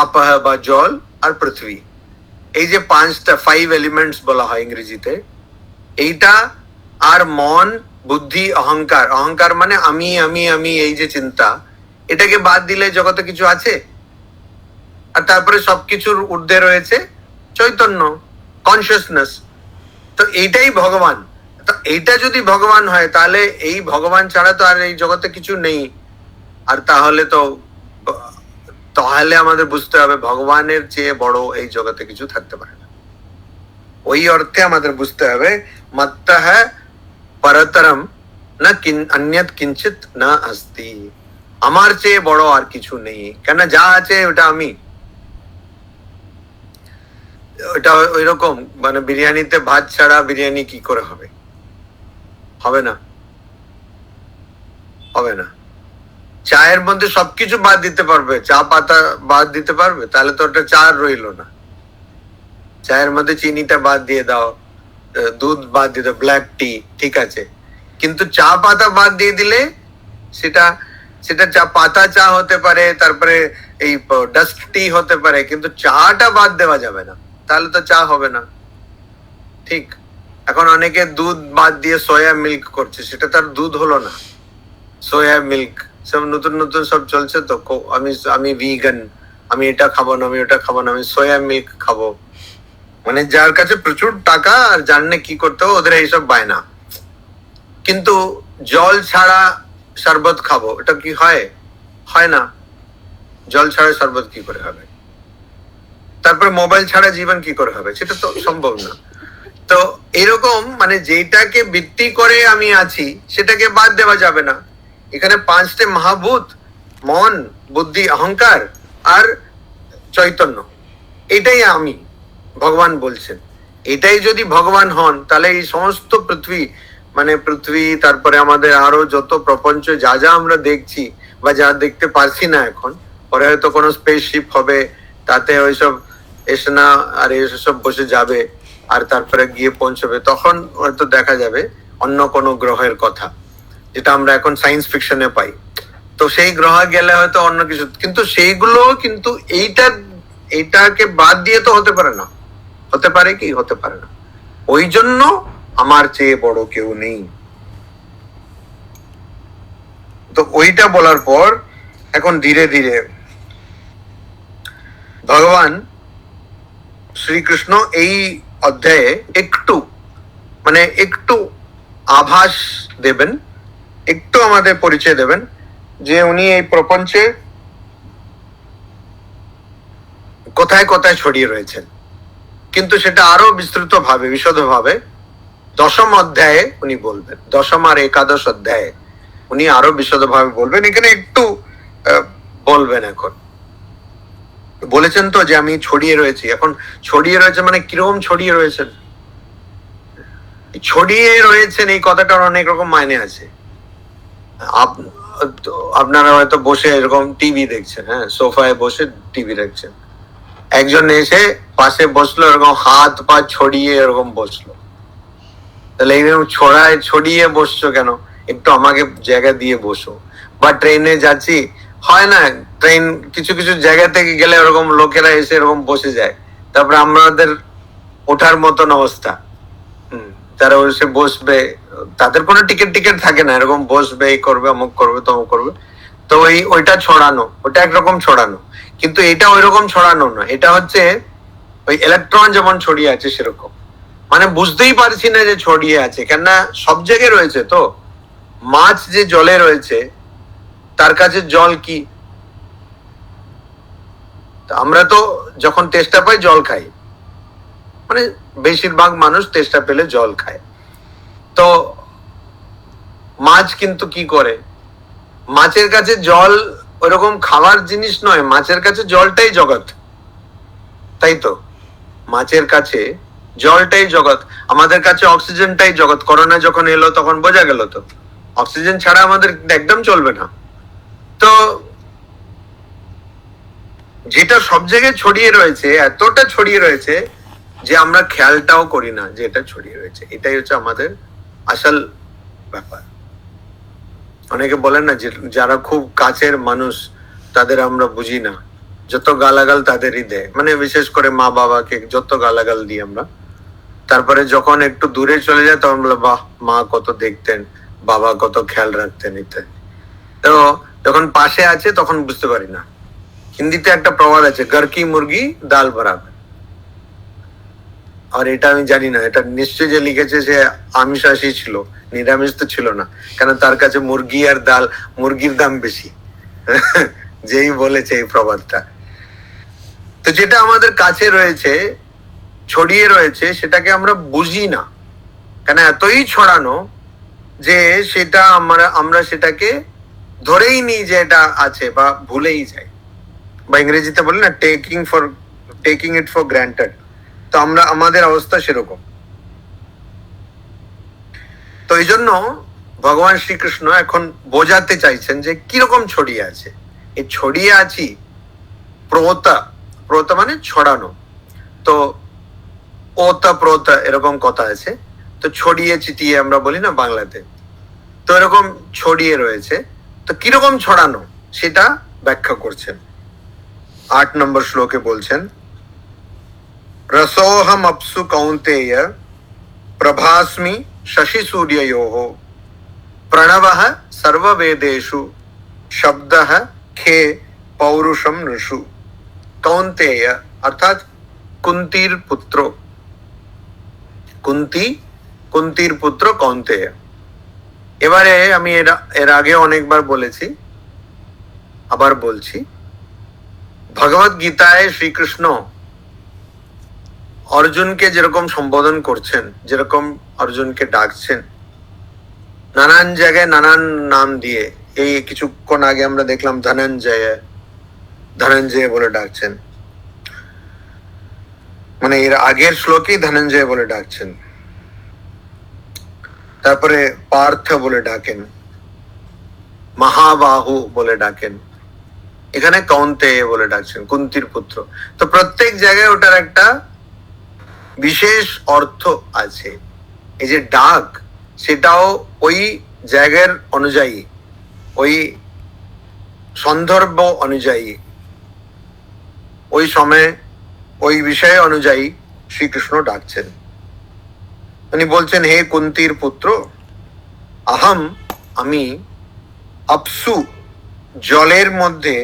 আপহ বা জল আর পৃথিবী। এই যে 5টা 5 এলিমেন্টস বলা হয় ইংরেজিতে, এইটা আর মন, বুদ্ধি, অহংকার, অহংকার মানে আমি আমি আমি, এই যে চিন্তা, এটাকে বাদ দিলে জগতে কিছু আছে? আর তারপরে সবকিছুর ঊর্ধ্বে রয়েছে চৈতন্য, কনসিয়াসনেস। তো এইটাই ভগবান। তো এইটা যদি ভগবান হয়, তাহলে এই ভগবান ছাড়া তো আর এই জগতে কিছু নেই। আর তাহলে আমাদের বুঝতে হবে ভগবানের চেয়ে বড় এই জগতে কিছু থাকতে পারে না। ওই অর্থে আমাদের বুঝতে হবে মত্তঃ পরতরম না অন্যত কিঞ্চিত না আস্তি, আমার চেয়ে বড় আর কিছু নেই। কেন? যা আছে ওটা আমি। ওটা ওই রকম, মানে বিরিয়ানিতে ভাত ছাড়া বিরিয়ানি কি করে হবে? হবে না, হবে না। চায়ের মধ্যে সবকিছু বাদ দিতে পারবে, চা পাতা বাদ দিতে পারবে, তাহলে তো ওটা চা রইলো না। চায়ের মধ্যে চিনিটা বাদ দিয়ে দাও, দুধ বাদ দিয়ে দাও, ব্ল্যাক টি, ঠিক আছে, কিন্তু চা পাতা বাদ দিয়ে দিলে সেটা সেটা চা পাতা চা হতে পারে, তারপরে এই ডাস্ট টি হতে পারে, কিন্তু চাটা বাদ দেওয়া যাবে না, তাহলে তো চা হবে না। ঠিক। এখন অনেকে দুধ বাদ দিয়ে সয়া মিল্ক করছে, সেটা তার দুধ হলো না, সোয়া মিল্ক। সব নতুন নতুন সব চলছে। তো আমি ভিগান, আমি এটা খাবো না, আমি ওটা খাবো না, আমি সোয়া মিল্ক খাবো। মানে যার কাছে প্রচুর টাকা আর জানলে কি করতে হবে ওদের এইসব বায়না। কিন্তু জল ছাড়া শরবত খাবো, এটা কি হয়? হয় না। জল ছাড়া শরবত কি করে হবে? তারপরে মোবাইল ছাড়া জীবন কি করে হবে? সেটা তো সম্ভব না। তো এরকম মানে যেটাকে ভিত্তি করে আমি আছি সেটাকে বাদ দেওয়া যাবে না। এখানে পাঁচটে মহাভূত, মন, বুদ্ধি, অহংকার আর চৈতন্য, এটাই আমি, ভগবান বলছেন। এটাই যদি ভগবান হন তাহলে এই সমস্ত পৃথিবী, মানে পৃথিবী, তারপরে আমাদের আরো যত প্রপঞ্চ যা যা আমরা দেখছি বা যা দেখতে পারছি না এখন, পরে হয়তো কোনো স্পেসশিপ হবে, তাতে ওইসব এসে না আর এসব বসে যাবে, আর তারপরে গিয়ে পৌঁছবে, তখন হয়তো দেখা যাবে অন্য কোনো গ্রহের কথা, যেটা আমরা এখন সায়েন্স ফিকশনে পাই। তো সেই গ্রহ গেলে হয়তো অন্য কিছু, কিন্তু সেইগুলো কিন্তু এইটাকে বাদ দিয়ে তো হতে পারে না। হতে পারে কি? হতে পারে না। ওই জন্য আমার চেয়ে বড় কেউ নেই। তো ওইটা বলার পর এখন ধীরে ধীরে ভগবান শ্রীকৃষ্ণ এই অধ্যায়ে একটু মানে একটু আভাস দেবেন, একটু আমাদের পরিচয় দেবেন যে উনি এই প্রপঞ্চে কোথায় কোথায় ছড়িয়ে রয়েছেন। কিন্তু সেটা আরো বিস্তৃত ভাবে, বিশদ ভাবে দশম অধ্যায়ে উনি বলবেন। দশম আর একাদশ অধ্যায়ে উনি আরো বিশদ ভাবে বলবেন। এখানে একটু বলবেন। এখন বলেছেন তো যে আমি ছড়িয়ে রয়েছি। এখন ছড়িয়ে রয়েছে মানে কিরকম ছড়িয়ে রয়েছেন? ছড়িয়ে রয়েছেন এই কথাটার অনেক রকম মাইনে আছে। আপনারা হয়তো বসে এরকম টিভি দেখছেন, হ্যাঁ, সোফায় বসে টিভি দেখছেন, একজন এসে পাশে বসলো, এরকম হাত পা ছড়িয়ে এরকম বসলো, তাহলে এইরকম ছড়িয়ে বসছো কেন? একটু আমাকে জায়গা দিয়ে বসো। বা ট্রেনে যাচ্ছি, হয় না, ট্রেন কিছু কিছু জায়গা থেকে গেলে এরকম লোকেরা এসে এরকম বসে যায়, তারপরে আমাদের ওঠার মতন অবস্থা। তারা এসে বসবে, তাদের কোনো টিকিট থাকে না, এরকম বসবে, এই করবে, অমুক করবে, তমুক করবে। তো ওইটা ছড়ানো, ওটা একরকম ছড়ানো। কিন্তু এটা ওই রকম ছড়ানো না, এটা হচ্ছে ওই ইলেকট্রন যেমন ছড়িয়ে আছে সেরকম। মানে বুঝতেই পারছি না যে ছড়িয়ে আছে, কেননা সব জায়গায় রয়েছে। তো মাছ যে জলে রয়েছে তার কাছে জল কি? আমরা তো যখন তেষ্টা পাই জল খাই, মানে বেশিরভাগ মানুষ তেষ্টা পেলে জল খায়। তো মাছ কিন্তু কি করে? মাছের কাছে জল ওরকম খাওয়ার জিনিস নয়, মাছের কাছে জলটাই জগৎ, তাই তো? মাছের কাছে জলটাই জগৎ, আমাদের কাছে অক্সিজেনটাই জগৎ। করোনা যখন এলো তখন বোঝা গেল তো অক্সিজেন ছাড়া আমাদের একদম চলবে না। তো যেটা সব জায়গায় ছড়িয়ে রয়েছে, এতটা ছড়িয়ে রয়েছে যে আমরা খেয়ালটাও করি না যে এটা ছড়িয়ে রয়েছে। এটাই হচ্ছে আমাদের আসল ব্যাপার। অনেকে বলেন না যে যারা খুব কাছের মানুষ তাদের আমরা বুঝি না, যত গালাগাল তাদেরই দেয়, মানে বিশেষ করে মা বাবাকে যত গালাগাল দিই আমরা, তারপরে যখন একটু দূরে চলে যায় তখন বলে বাহ, মা কত দেখতেন, বাবা কত খেয়াল রাখতেন ইত্যাদি। তো যখন পাশে আছে তখন বুঝতে পারি না। হিন্দিতে একটা প্রবাদ আছে, ঘর কি মুরগি ডাল বরাবর। আর এটা আমি জানি না, এটা নিশ্চয়ই যে লিখেছে সে আমিষাশী ছিল, নিরামিষ তো ছিল না, কেন তার কাছে মুরগি আর ডাল, মুরগির দাম বেশি। যেই বলেছে এই প্রবাদটা। তো যেটা আমাদের কাছে রয়েছে, ছড়িয়ে রয়েছে, সেটাকে আমরা বুঝি না, কেন এতই ছড়ানো যে সেটা আমরা সেটাকে ধরেই নিই যে এটা আছে, বা ভুলেই যাই, বা ইংরেজিতে বলি না টেকিং ইট ফর গ্রান্টেড। তো আমরা, আমাদের অবস্থা সেরকম। তো এই জন্য ভগবান শ্রীকৃষ্ণ এখন বোঝাতে চাইছেন যে কিরকম ছড়িয়ে আছে। এই ছড়িয়ে আছি, প্রতা মানে ছড়ানো। তো ওতা প্রতা এরকম কথা আছে। তো ছড়িয়ে ছিটিয়ে আমরা বলি না বাংলাতে, তো এরকম ছড়িয়ে রয়েছে। তো কিরকম ছড়ানো সেটা ব্যাখ্যা করছেন। 8 নম্বর শ্লোকে বলছেন, রসোহম অপ্সু কৌন্তেয় প্রভাস্মি শশি সূর্যয়োঃ প্রণবঃ সর্ববেদেষু শব্দঃ খে পৌরুষম নৃষু। কৌন্তেয় অর্থাৎ কুন্তির পুত্র, কুন্তি, কুন্তির পুত্র কৌন্তেয়। এবারে আমি এর আগে অনেকবার বলেছি, আবার বলছি, ভগবত গীতায় শ্রীকৃষ্ণ অর্জুনকে যেরকম সম্বোধন করছেন, যেরকম অর্জুনকে ডাকছেন নানান জায়গায় নানান নাম দিয়ে, এই কিছুক্ষণ আগে আমরা দেখলাম ধনঞ্জয়, ধনঞ্জয় বলে ডাকছেন, মানে এর আগের শ্লোকেই ধনঞ্জয় বলে ডাকছেন, তারপরে পার্থ বলে ডাকেন, মহাবাহু বলে ডাকেন, এখানে কৌন্তেয় বলে ডাকছেন, কুন্তির পুত্র। তো প্রত্যেক জায়গায় ওটার একটা বিশেষ অর্থ আছে। এই যে ডাক, সেটাও ওই জায়গার অনুযায়ী, ওই সন্দর্ভ অনুযায়ী, ওই সময় ওই বিষয় অনুযায়ী শ্রীকৃষ্ণ ডাকছেন। উনি বলছেন, হে কুন্তির পুত্র, আহম, আমি, আপসু, জলের মধ্যে,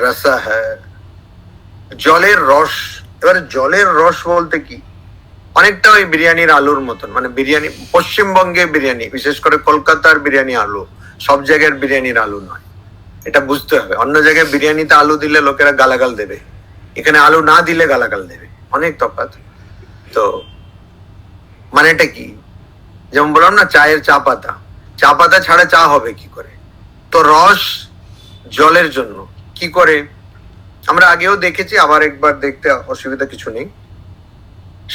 রসহ, জলের রস। এবারে জলের রস বলতে কি, অনেকটা ওই বিরিয়ানির আলুর মতন, মানে বিরিয়ানি, পশ্চিমবঙ্গে বিরিয়ানি, বিশেষ করে কলকাতার বিরিয়ানি আলু, সব জায়গার বিরিয়ানির আলু নয়, এটা বুঝতে হবে। অন্য জায়গায় বিরিয়ানিতে আলু দিলে লোকেরা গালাগাল দেবে, এখানে আলু না দিলে গালাগাল দেবে, অনেক তফাৎ। তো মানেটা কি, যেমন বললাম না, চায়ের চা পাতা, চা পাতা ছাড়া চা হবে কি করে? তো রস জলের জন্য কি করে, আমরা আগেও দেখেছি, আবার একবার দেখতে অসুবিধা কিছু নেই।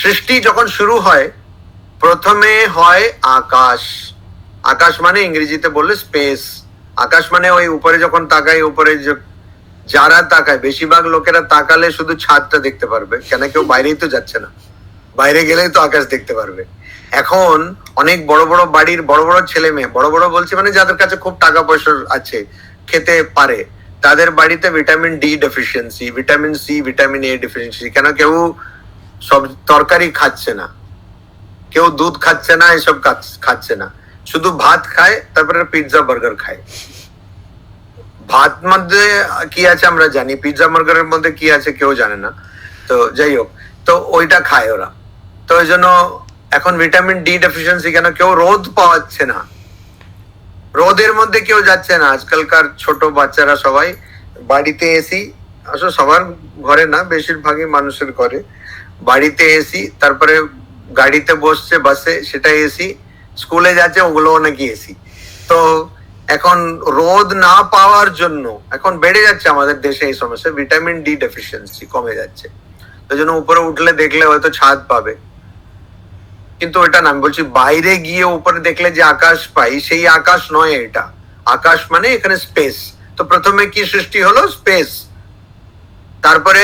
সৃষ্টি যখন শুরু হয়, প্রথমে হয় আকাশ। আকাশ মানে ইংরেজিতে বললে স্পেস। আকাশ মানে ওই উপরে যখন তাকাই, উপরে যারা তাকায়, বেশিরভাগ লোকেরা তাকালে শুধু ছাদটা দেখতে পারবে, কেন কেউ বাইরেই তো যাচ্ছে না, বাইরে গেলেই তো আকাশ দেখতে পারবে। এখন অনেক বড় বড় বাড়ির বড় বড় ছেলে মেয়ে, বড় বড় বলছি মানে যাদের কাছে খুব টাকা পয়সা আছে, খেতে পারে, তাদের বাড়িতে vitamin D deficiency, vitamin C, vitamin A deficiency. কেন কেউ সব তরকারি খাচ্ছে না, কেউ দুধ খাচ্ছে না, এসব খাচ্ছে না, শুধু ভাত খায়, তারপরে পিৎজা বার্গার খায়। ভাত মধ্যে কি আছে আমরা জানি, পিৎজা বার্গারের মধ্যে কি আছে কেউ জানে না। তো যাই হোক, তো ওইটা খায় ওরা। তো ওই জন্য এখন ভিটামিন ডি ডেফিসিয়েন্সি, কেন কেউ রোদ পাওয়াচ্ছে না, রোদের মধ্যে কেউ যাচ্ছে না। আজকালকার ছোট বাচ্চারা সবাই বাড়িতে এসি, আসলে সবার ঘরে না, বেশিরভাগই মানুষের ঘরে, বাড়িতে এসি, তারপরে গাড়িতে বসছে, বাসে, সেটা এসি, স্কুলে যাচ্ছে, ওগুলোও নাকি এসি। তো এখন রোদ না পাওয়ার জন্য এখন বেড়ে যাচ্ছে আমাদের দেশে এই সমস্যা, ভিটামিন ডি ডেফিসিয়েন্সি কমে যাচ্ছে। ওই জন্য উপরে উঠলে দেখলে হয়তো ছাদ পাবে, কিন্তু ওটা না, আমি বলছি বাইরে গিয়ে উপরে দেখলে যে আকাশ পাই, সেই আকাশ নয় এটা। আকাশ মানে এখানে স্পেস। তো প্রথমে কি সৃষ্টি হলো? স্পেস। তারপরে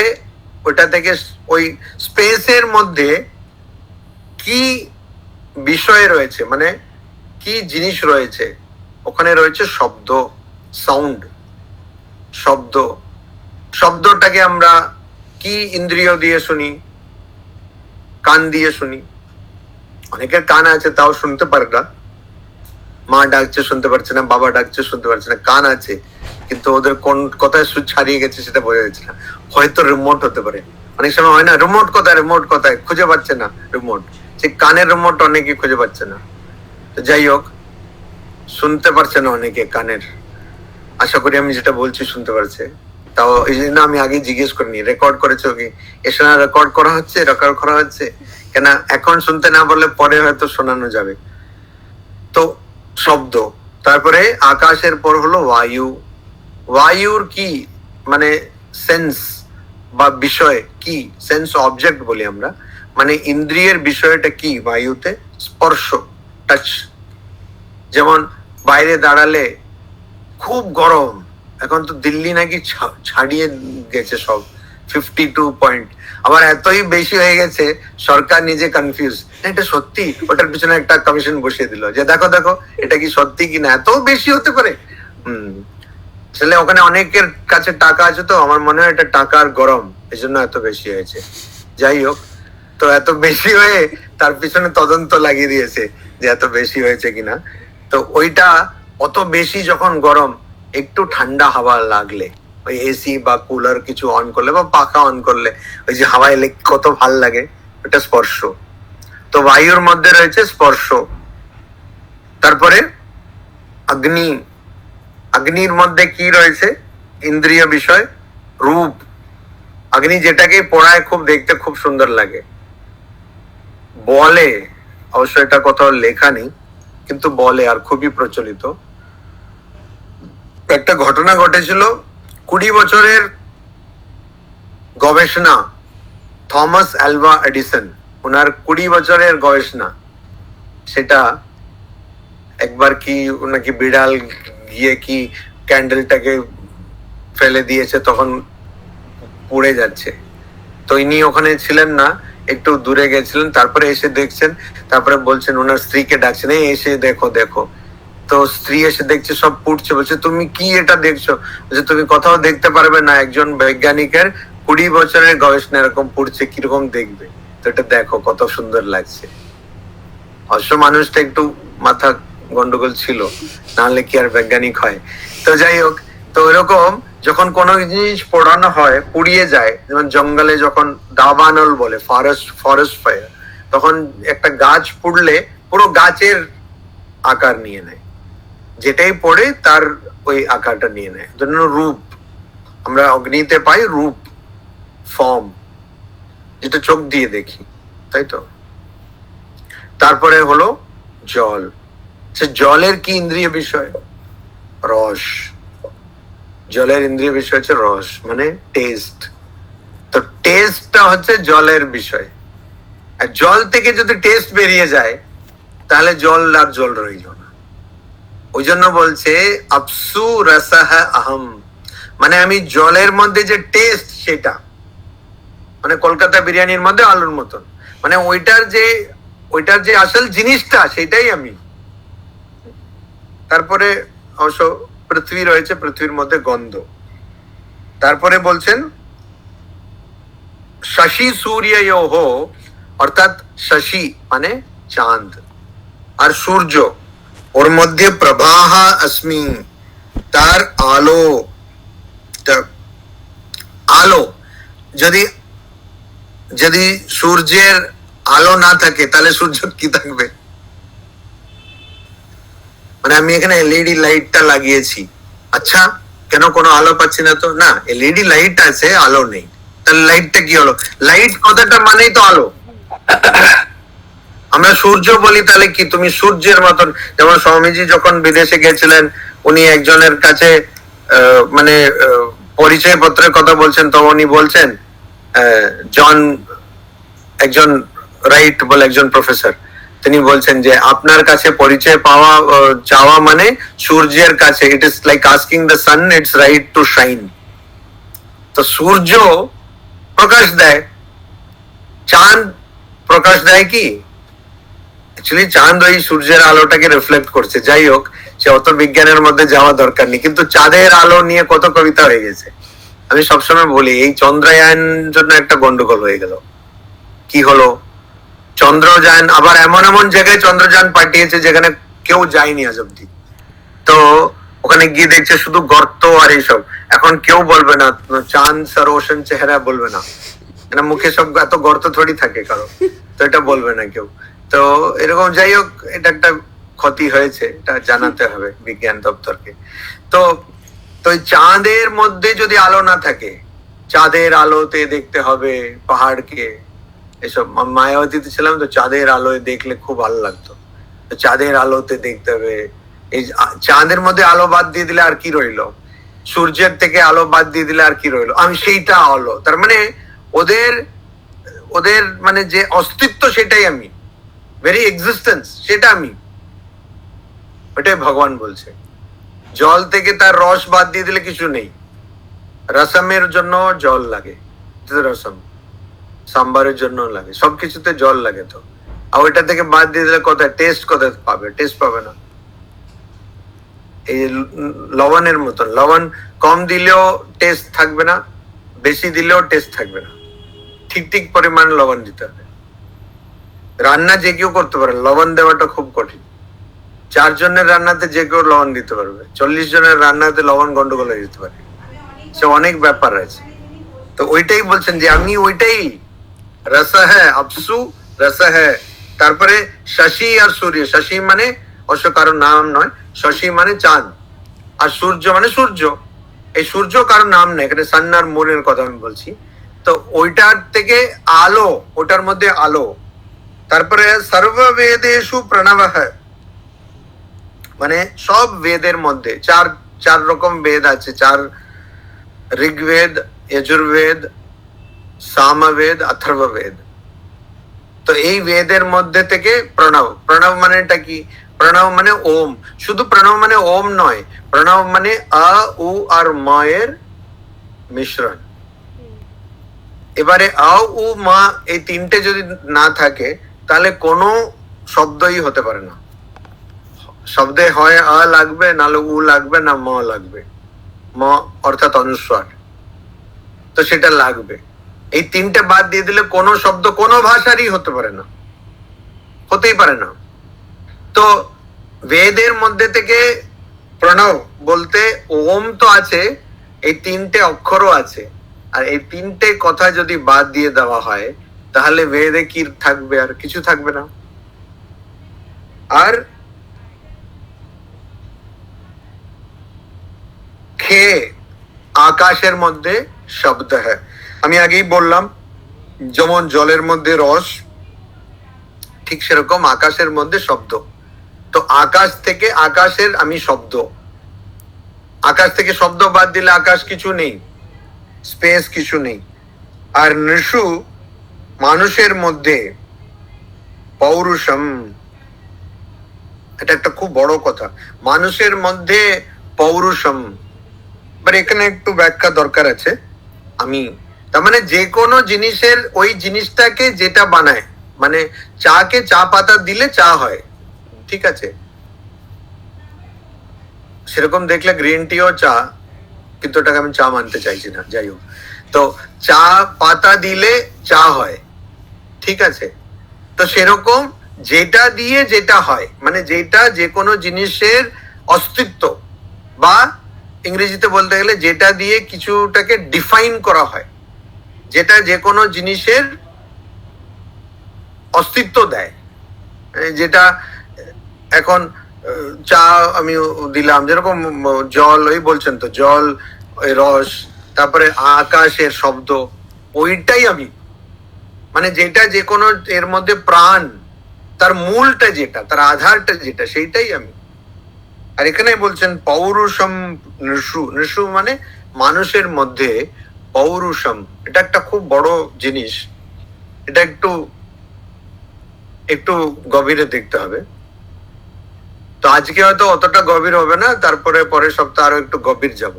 ওটা থেকে ওই স্পেসের মধ্যে কি বিষয় রয়েছে, মানে কি জিনিস রয়েছে, ওখানে রয়েছে শব্দ, সাউন্ড, শব্দ। শব্দটাকে আমরা কি ইন্দ্রিয় দিয়ে শুনি? কান দিয়ে শুনি। অনেকের কান আছে তাও শুনতে পারে না, মা ডাকছে শুনতে পারছে না, বাবা ডাকছে শুনতে পারছে না, কান আছে কিন্তু ওদের কোন কথায় সুইচ হারিয়ে গেছে সেটা বোঝা যাচ্ছে না। হয়তো রিমোট হতে পারে, অনেক সময় হয় না, রিমোট কোথায়, রিমোট কোথায়, খুঁজে পাচ্ছে না রিমোট, সে কানের রিমোট অনেকে খুঁজে পাচ্ছে না। তো যাই হোক, শুনতে পারছে না অনেকে কানের, আশা করি আমি যেটা বলছি শুনতে পারছে। তাও এই জন্য আমি আগে জিজ্ঞেস করিনি রেকর্ড করেছো কি, এসে না রেকর্ড করা হচ্ছে, রেকর্ড করা হচ্ছে, কেন এখন শুনতে না বললে পরে হয়তো শোনানো যাবে। তো শব্দ, তারপরে আকাশের পর হলো বায়ু। বায়ুর কি মানে সেন্স বা বিষয় কি, সেন্স অবজেক্ট বলি আমরা, মানে ইন্দ্রিয়ের বিষয়টা কি বায়ুতে? স্পর্শ, টাচ। যেমন বাইরে দাঁড়ালে খুব গরম, এখন তো দিল্লি নাকি ছাড়িয়ে গেছে সব 52 পয়েন্ট, আবার এতই বেশি হয়ে গেছে সরকার নিজে কনফিউজ, এটা সত্যি? ওটার পিছনে একটা কমিশন বসিয়ে দিল যে দেখো দেখো এটা কি সত্যি কিনা, এত বেশি হতে পারে। আসলে ওখানে অনেকের কাছে টাকা আছে, তো আমার মনে হয় এটা টাকার গরম, এই জন্য এত বেশি হয়েছে। যাই হোক, তো এত বেশি হয়ে তার পিছনে তদন্ত লাগিয়ে দিয়েছে যে এত বেশি হয়েছে কিনা। তো ওইটা অত বেশি যখন গরম, একটু ঠান্ডা হাওয়া লাগলে, ওই এসি বা কুলার কিছু অন করলে বা পাখা অন করলে ওই যে হাওয়া এলে কত ভাল লাগে, ওটা স্পর্শ। তো বায়ুর মধ্যে রয়েছে স্পর্শ, তারপরে অগ্নি, অগ্নির মধ্যে কি রয়েছে? ইন্দ্রিয় বিষয়, রূপ। অগ্নি যেটাকে পড়ায় খুব দেখতে খুব সুন্দর লাগে, বলে, অবশ্য এটা কোথাও লেখা নেই কিন্তু বলে আর খুবই প্রচলিত। একটা ঘটনা ঘটেছিল, 20 বছরের গবেষণা, থমাস আলভা এডিসন, ওনার 20 বছরের গবেষণা, সেটা একবার কি ওনাকে বিড়াল গিয়ে কি ক্যান্ডেলটাকে ফেলে দিয়েছে, তখন পুড়ে যাচ্ছে। তো ইনি ওখানে ছিলেন না, একটু দূরে গেছিলেন, তারপরে এসে দেখছেন, তারপরে বলছেন ওনার স্ত্রীকে ডাকছেন, এই এসে দেখো দেখো। তো স্ত্রী এসে দেখছে সব পুড়ছে, বলছে তুমি কি এটা দেখছো? বলছে তুমি কোথাও দেখতে পারবে না, একজন বৈজ্ঞানিকের 20 বছরের গবেষণা এরকম পুড়ছে, কিরকম দেখবে? তো এটা দেখো কত সুন্দর লাগছে। অবশ্য মানুষটা একটু মাথা গন্ডগোল ছিল, নাহলে কি আর বৈজ্ঞানিক হয়? তো যাই হোক, তো এরকম যখন কোনো জিনিস পোড়ানো হয়, পুড়িয়ে যায়, যেমন জঙ্গলে যখন দাবানল বলে, ফরেস্ট ফায়ার, তখন একটা গাছ পুড়লে পুরো গাছের আকার নিয়ে নেয়, যেটাই পড়ে তার ওই আকারটা নিয়ে নেয়। জন্য রূপ, আমরা অগ্নিতে পাই রূপ, ফর্ম, যেটা চোখ দিয়ে দেখি, তাই তো। তারপরে হলো জল। সে জলের কি ইন্দ্রিয় বিষয়? রস। জলের ইন্দ্রিয় বিষয় হচ্ছে রস, মানে টেস্ট। তো টেস্টটা হচ্ছে জলের বিষয়। আর জল থেকে যদি টেস্ট বেরিয়ে যায়, তাহলে জল আর জল রইল না। ওই জন্য বলছে আপসু রসহ আহম, মানে আমি জলের মধ্যে যে টেস্ট, সেটা মানে কলকাতা বিরিয়ানির মধ্যে আলুর মতন, মানে ওইটার যে আসল জিনিসটা, সেটাই আমি। তারপরে অবশ্য পৃথিবী রয়েছে, পৃথিবীর মধ্যে গন্ধ। তারপরে বলছেন শশী সূর্যয়োহ, অর্থাৎ শশী মানে চাঁদ আর সূর্য, ওর মধ্যে প্রভাহ अस्मि, তার আলো, আলো যদি যদি সূর্যের আলো না থাকে, তাহলে সূর্য কি থাকবে? মানে আমি এখানে এলইডি লাইটটা লাগিয়েছি, আচ্ছা কেন কোনো আলো পাচ্ছি না? তো না, এলইডি লাইট আছে, আলো নেই, তাহলে লাইটটা কি হলো? লাইট কথাটা মানেই তো আলো। আমরা সূর্য বলি, তাহলে কি তুমি সূর্যের মতন? যেমন স্বামীজি যখন বিদেশে গেছিলেন, উনি একজনের কাছে মানে পরিচয় পত্রের কথা বলছেন, তো উনি বলছেন জন, একজন রাইট বলে একজন প্রফেসর, তিনি বলছেন যে আপনার কাছে পরিচয় পাওয়া চাওয়া মানে সূর্যের কাছে, it is like asking the sun it's right to shine. তো সূর্য প্রকাশ দেয়, চাঁদ প্রকাশ দেয় কি? অ্যাকচুয়ালি চাঁদ ওই সূর্যের আলোটাকে রিফ্লেক্ট করছে। যাই হোক, সে অত বিজ্ঞানের মধ্যে যাওয়া দরকার নেই, কিন্তু চাঁদের আলো নিয়ে কত কবিতা হয়ে গেছে। আমি সবসময় বলি, এই চন্দ্রায়ন জন্য একটা গন্ডগোল হয়ে গেল। কি হলো? চন্দ্রযান, আবার এমন এমন জায়গায় চন্দ্রযান পাঠিয়েছে যেখানে কেউ যায়নি আজ অব্দি। তো ওখানে গিয়ে দেখছে শুধু গর্ত আর এইসব। এখন কেউ বলবে না চাঁদ স্যার ওশন চেহারা, বলবে না, এটা মুখে সব এত গর্ত থোড়ি থাকে কারো, তো এটা বলবে না কেউ। তো এরকম, যাই হোক, এটা একটা ক্ষতি হয়েছে, এটা জানাতে হবে বিজ্ঞান দপ্তরকে। তো তো চাঁদের মধ্যে যদি আলো না থাকে, চাঁদের আলোতে দেখতে হবে পাহাড়কে, এসব। মায়াবতীতে ছিলাম তো, চাঁদের আলোয় দেখলে খুব ভালো লাগতো, তো চাঁদের আলোতে দেখতে হবে। এই চাঁদের মধ্যে আলো বাদ দিয়ে দিলে আর কি রইলো? সূর্যের থেকে আলো বাদ দিয়ে দিলে আর কি রইলো? আমি সেইটা আলো, তার মানে ওদের ওদের মানে যে অস্তিত্ব, সেটাই আমি, ভেরি এক্সিস্টেন্স, সেটা আমি। ওটাই ভগবান বলছে। জল থেকে তার রস বাদ দিয়ে দিলে কিছু নেই। রসমের জন্য জল লাগে, রসম সাম্বারের জন্য লাগে, সবকিছুতে জল লাগে। তো আর ওইটা থেকে বাদ দিয়ে দিলে কোথায় টেস্ট, কোথায় পাবে? টেস্ট পাবে না। এই লবণের মতন, লবণ কম দিলেও টেস্ট থাকবে না, বেশি দিলেও টেস্ট থাকবে না, ঠিক ঠিক পরিমাণ লবণ দিতে হবে। রান্না যে কেউ করতে পারে, লবণ দেওয়াটা খুব কঠিন। 4 জনের রান্নাতে যে কেউ লবণ দিতে পারবে, 40 জনের রান্নাতে লবণ গন্ডগোল হয়ে যেতে পারে, সে অনেক ব্যাপার আছে। তো ওইটাই বলছেন যে আমি ওইটাই, রস হ্যাঁ আপসু রস হ্যাঁ তারপরে শশী আর সূর্য, শশী মানে অবশ্য কারোর নাম নয়, শশী মানে চাঁদ, আর সূর্য মানে সূর্য। এই সূর্য কারোর নাম নেই, এখানে সান আর মুনের কথা আমি বলছি। তো ওইটার থেকে আলো, ওটার মধ্যে আলো। তারপরে সর্ববেদেষু প্রণবঃ, মানে সব বেদের মধ্যে চার রকম বেদ আছে, চার, ঋগ্বেদ, যজুর্বেদ, সামবেদ, অথর্ববেদ। তো এই বেদের মধ্যে থেকে প্রণব, প্রণব মানেটা কি? প্রণব মানে ওম। শুধু প্রণব মানে ওম নয়, প্রণব মানে আ, উ আর ম এর মিশ্রণ। এবারে আ, উ, মা এই তিনটে যদি না থাকে তাহলে কোনো শব্দই হতে পারে না। শব্দে হয় আ লাগবে, নাহলে উ লাগবে, না ম লাগবে। ম অর্থাৎ অনুস্বার, তো সেটা লাগবে। এই তিনটে বাদ দিয়ে দিলে কোনো শব্দ কোনো ভাষারই হতে পারে না, হতেই পারে না। তো বেদের মধ্যে থেকে প্রণব বলতে ওম তো আছে, এই তিনটে অক্ষরও আছে। আর এই তিনটে কথা যদি বাদ দিয়ে দেওয়া হয় তাহলে বেদে কি থাকবে? আর কিছু থাকবে না। আর খে, আকাশের মধ্যে শব্দ হ্যাঁ, আমি আগেই বললাম যেমন জলের মধ্যে রস, ঠিক সেরকম আকাশের মধ্যে শব্দ। তো আকাশ থেকে, আকাশের আমি শব্দ, আকাশ থেকে শব্দ বাদ দিলে আকাশ কিছু নেই, স্পেস কিছু নেই। আর নৃষু, মানুষের মধ্যে পৌরুষম, এটা একটা খুব বড় কথা, মানুষের মধ্যে পৌরুষম। বাট এখানে একটু ব্যাখ্যা দরকার আছে। আমি তার মানে যে কোনো জিনিসের ওই জিনিসটাকে যেটা বানায়, মানে চাকে চা পাতা দিলে চা হয়, ঠিক আছে, সেরকম দেখলে গ্রিন টিও চা, কিন্তু ওটাকে আমি চা মানতে চাইছি না, যাই হোক। তো চা পাতা দিলে চা হয়, ঠিক আছে। তো সেরকম যেটা দিয়ে যেটা হয়, মানে যেটা যে কোনো জিনিসের অস্তিত্ব, বা ইংরেজিতে বলতে গেলে যেটা দিয়ে কিছুটাকে ডিফাইন করা হয়, যেটা যে কোনো জিনিসের অস্তিত্ব দেয়, যেটা এখন চা আমি দিলাম, যেরকম জল, ওই বলছেন তো জল, ওই রস, তারপরে আকাশের শব্দ, ওইটাই আমি, মানে যেটা যে কোনো এর মধ্যে প্রাণ, তার মূলটা যেটা, তার আধারটা যেটা, সেইটাই আমি। আর এখানে বলছেন পৌরুষম নৃষু, নৃষু মানে মানুষের মধ্যে পৌরুষম, এটা একটা খুব বড় জিনিস, এটা একটু একটু গভীরে দেখতে হবে। তো আজকে হয়তো অতটা গভীর হবে না, তারপরে পরের সপ্তাহে আরো একটু গভীর যাব।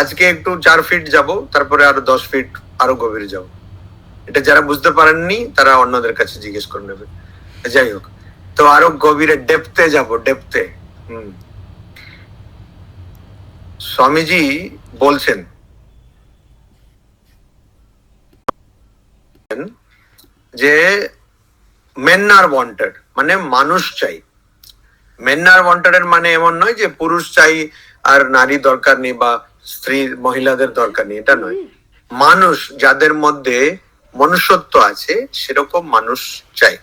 আজকে একটু 4 ফিট যাব, তারপরে আরো 10 ফিট আরো গভীর যাব। এটা যারা বুঝতে পারেননি তারা অন্যদের কাছে জিজ্ঞেস করে নেবে। যাই হোক, তো আরো গভীরে ডেপথে যাব, ডেপথে। স্বামীজি বলছেন যে মেন আর ওয়ান্টেড, মানে মানুষ চাই। মেন আর ওয়ান্টেড এর মানে এমন নয় যে পুরুষ চাই আর নারী দরকার নেই, বা স্ত্রী মহিলাদের দরকার নেই, এটা নয়। মানুষ যাদের মধ্যে মনুষ্যত্ব আছে সেরকম মানুষ চাই।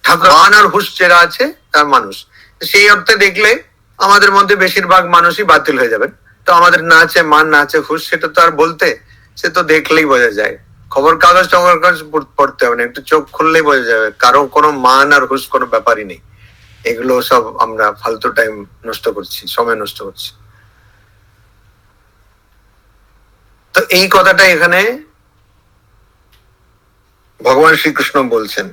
ঠাকুর আর হুশ চেরা আছে তার মানুষ, সেই অর্থে দেখলে আমাদের মধ্যে বেশিরভাগ মানুষই বাতিল হয়ে যাবেন। তো আমাদের না আছে মান, না আছে হুশ, সেটা তো আর বলতে, সে তো দেখলেই বোঝা যায়। খবর কাগজ পড়তে হবে না, একটু চোখ খুললেই বোঝা যাবে কারো কোনো মান আর হুশ কোনো ব্যাপারই নেই। এগুলো সব আমরা ফালতু টাইম নষ্ট করছি, সময় নষ্ট করছি। তো এই কথাটা এখানে ভগবান শ্রীকৃষ্ণ বলছেন,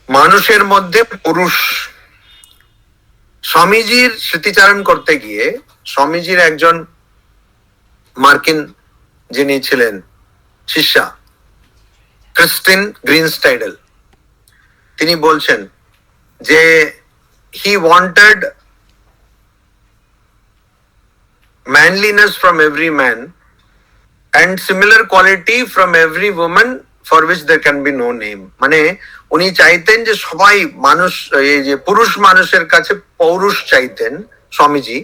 মানুষের মধ্যে পুরুষ। স্বামীজির স্মৃতিচারণ করতে গিয়ে, স্বামীজির একজন মার্কিন যিনি ছিলেন শিষ্যা, ক্রিস্টিন গ্রিনস্টাইডেল, তিনি বলছেন যে he wanted manliness from every man and similar quality from every woman for which there can be no name। মানে উনি চাইতেন যে সবাই মানুষ, এই যে পুরুষ মানুষের কাছে পৌরুষ চাইতেন স্বামীজি,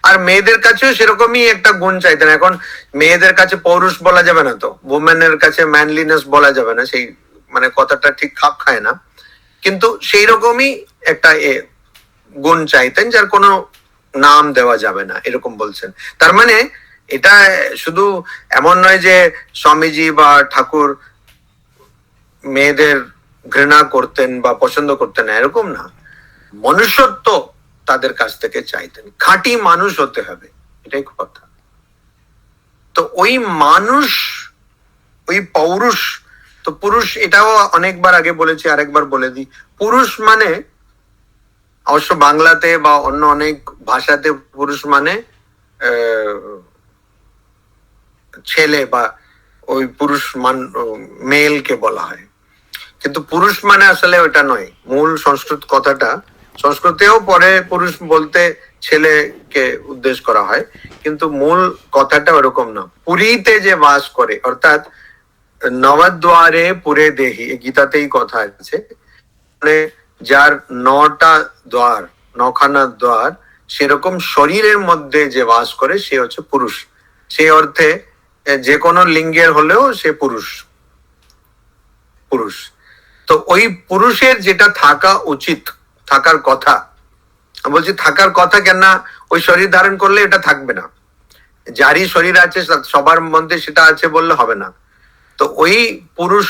আর মেয়েদের কাছেও সেরকমই একটা গুণ চাইতেন। এখন মেয়েদের কাছে পৌরুষ বলা যাবে না, তো ওমেনের কাছে ম্যানলিনেস বলা যাবে না, সেই মানে কথাটা ঠিক খাপ খায় না, কিন্তু সেই রকমই একটা গুণ চাইতেন যার কোনো নাম দেওয়া যাবে না, এরকম বলছেন। তার মানে এটা শুধু এমন নয় যে স্বামীজি বা ঠাকুর মেয়েদের ঘৃণা করতেন বা পছন্দ করতেন না, এরকম না, মনুষ্যত্ব তাদের কাছ থেকে চাইতেন, খাঁটি মানুষ হতে হবে, এটাই কথা। তো ওই মানুষ, ওই পৌরুষ, তো পুরুষ, এটাও অনেকবার আগে বলেছি, আরেকবার বলে দিই, পুরুষ মানে অবশ্য বাংলাতে বা অন্য অনেক ভাষাতে পুরুষ মানে ছেলে বা ওই পুরুষ মেলকে বলা হয়, কিন্তু পুরুষ মানে আসলে ওটা নয়। মূল সংস্কৃত কথাটা, সংস্কৃতেও পরে পুরুষ বলতে ছেলেকে উদ্দেশ করা হয়, কিন্তু মূল কথাটা ওরকম না। পুরীতে যে বাস করে, অর্থাৎ নবদ্বারে পুরে দেহি, গীতাতেই কথা আছে, মানে যার 9টা দ্বার, 9খানা দ্বার, সেরকম শরীরের মধ্যে যে বাস করে সে হচ্ছে পুরুষ। সেই অর্থে যে কোনো লিঙ্গের হলেও সে পুরুষ। পুরুষ তো ওই পুরুষের যেটা থাকা উচিত, থাকার কথা, বলছি থাকার কথা, কেন ওই শরীর ধারণ করলে এটা থাকবে না, যারই শরীর আছে সবার মধ্যে সেটা আছে বললে হবে না। তো ওই পুরুষ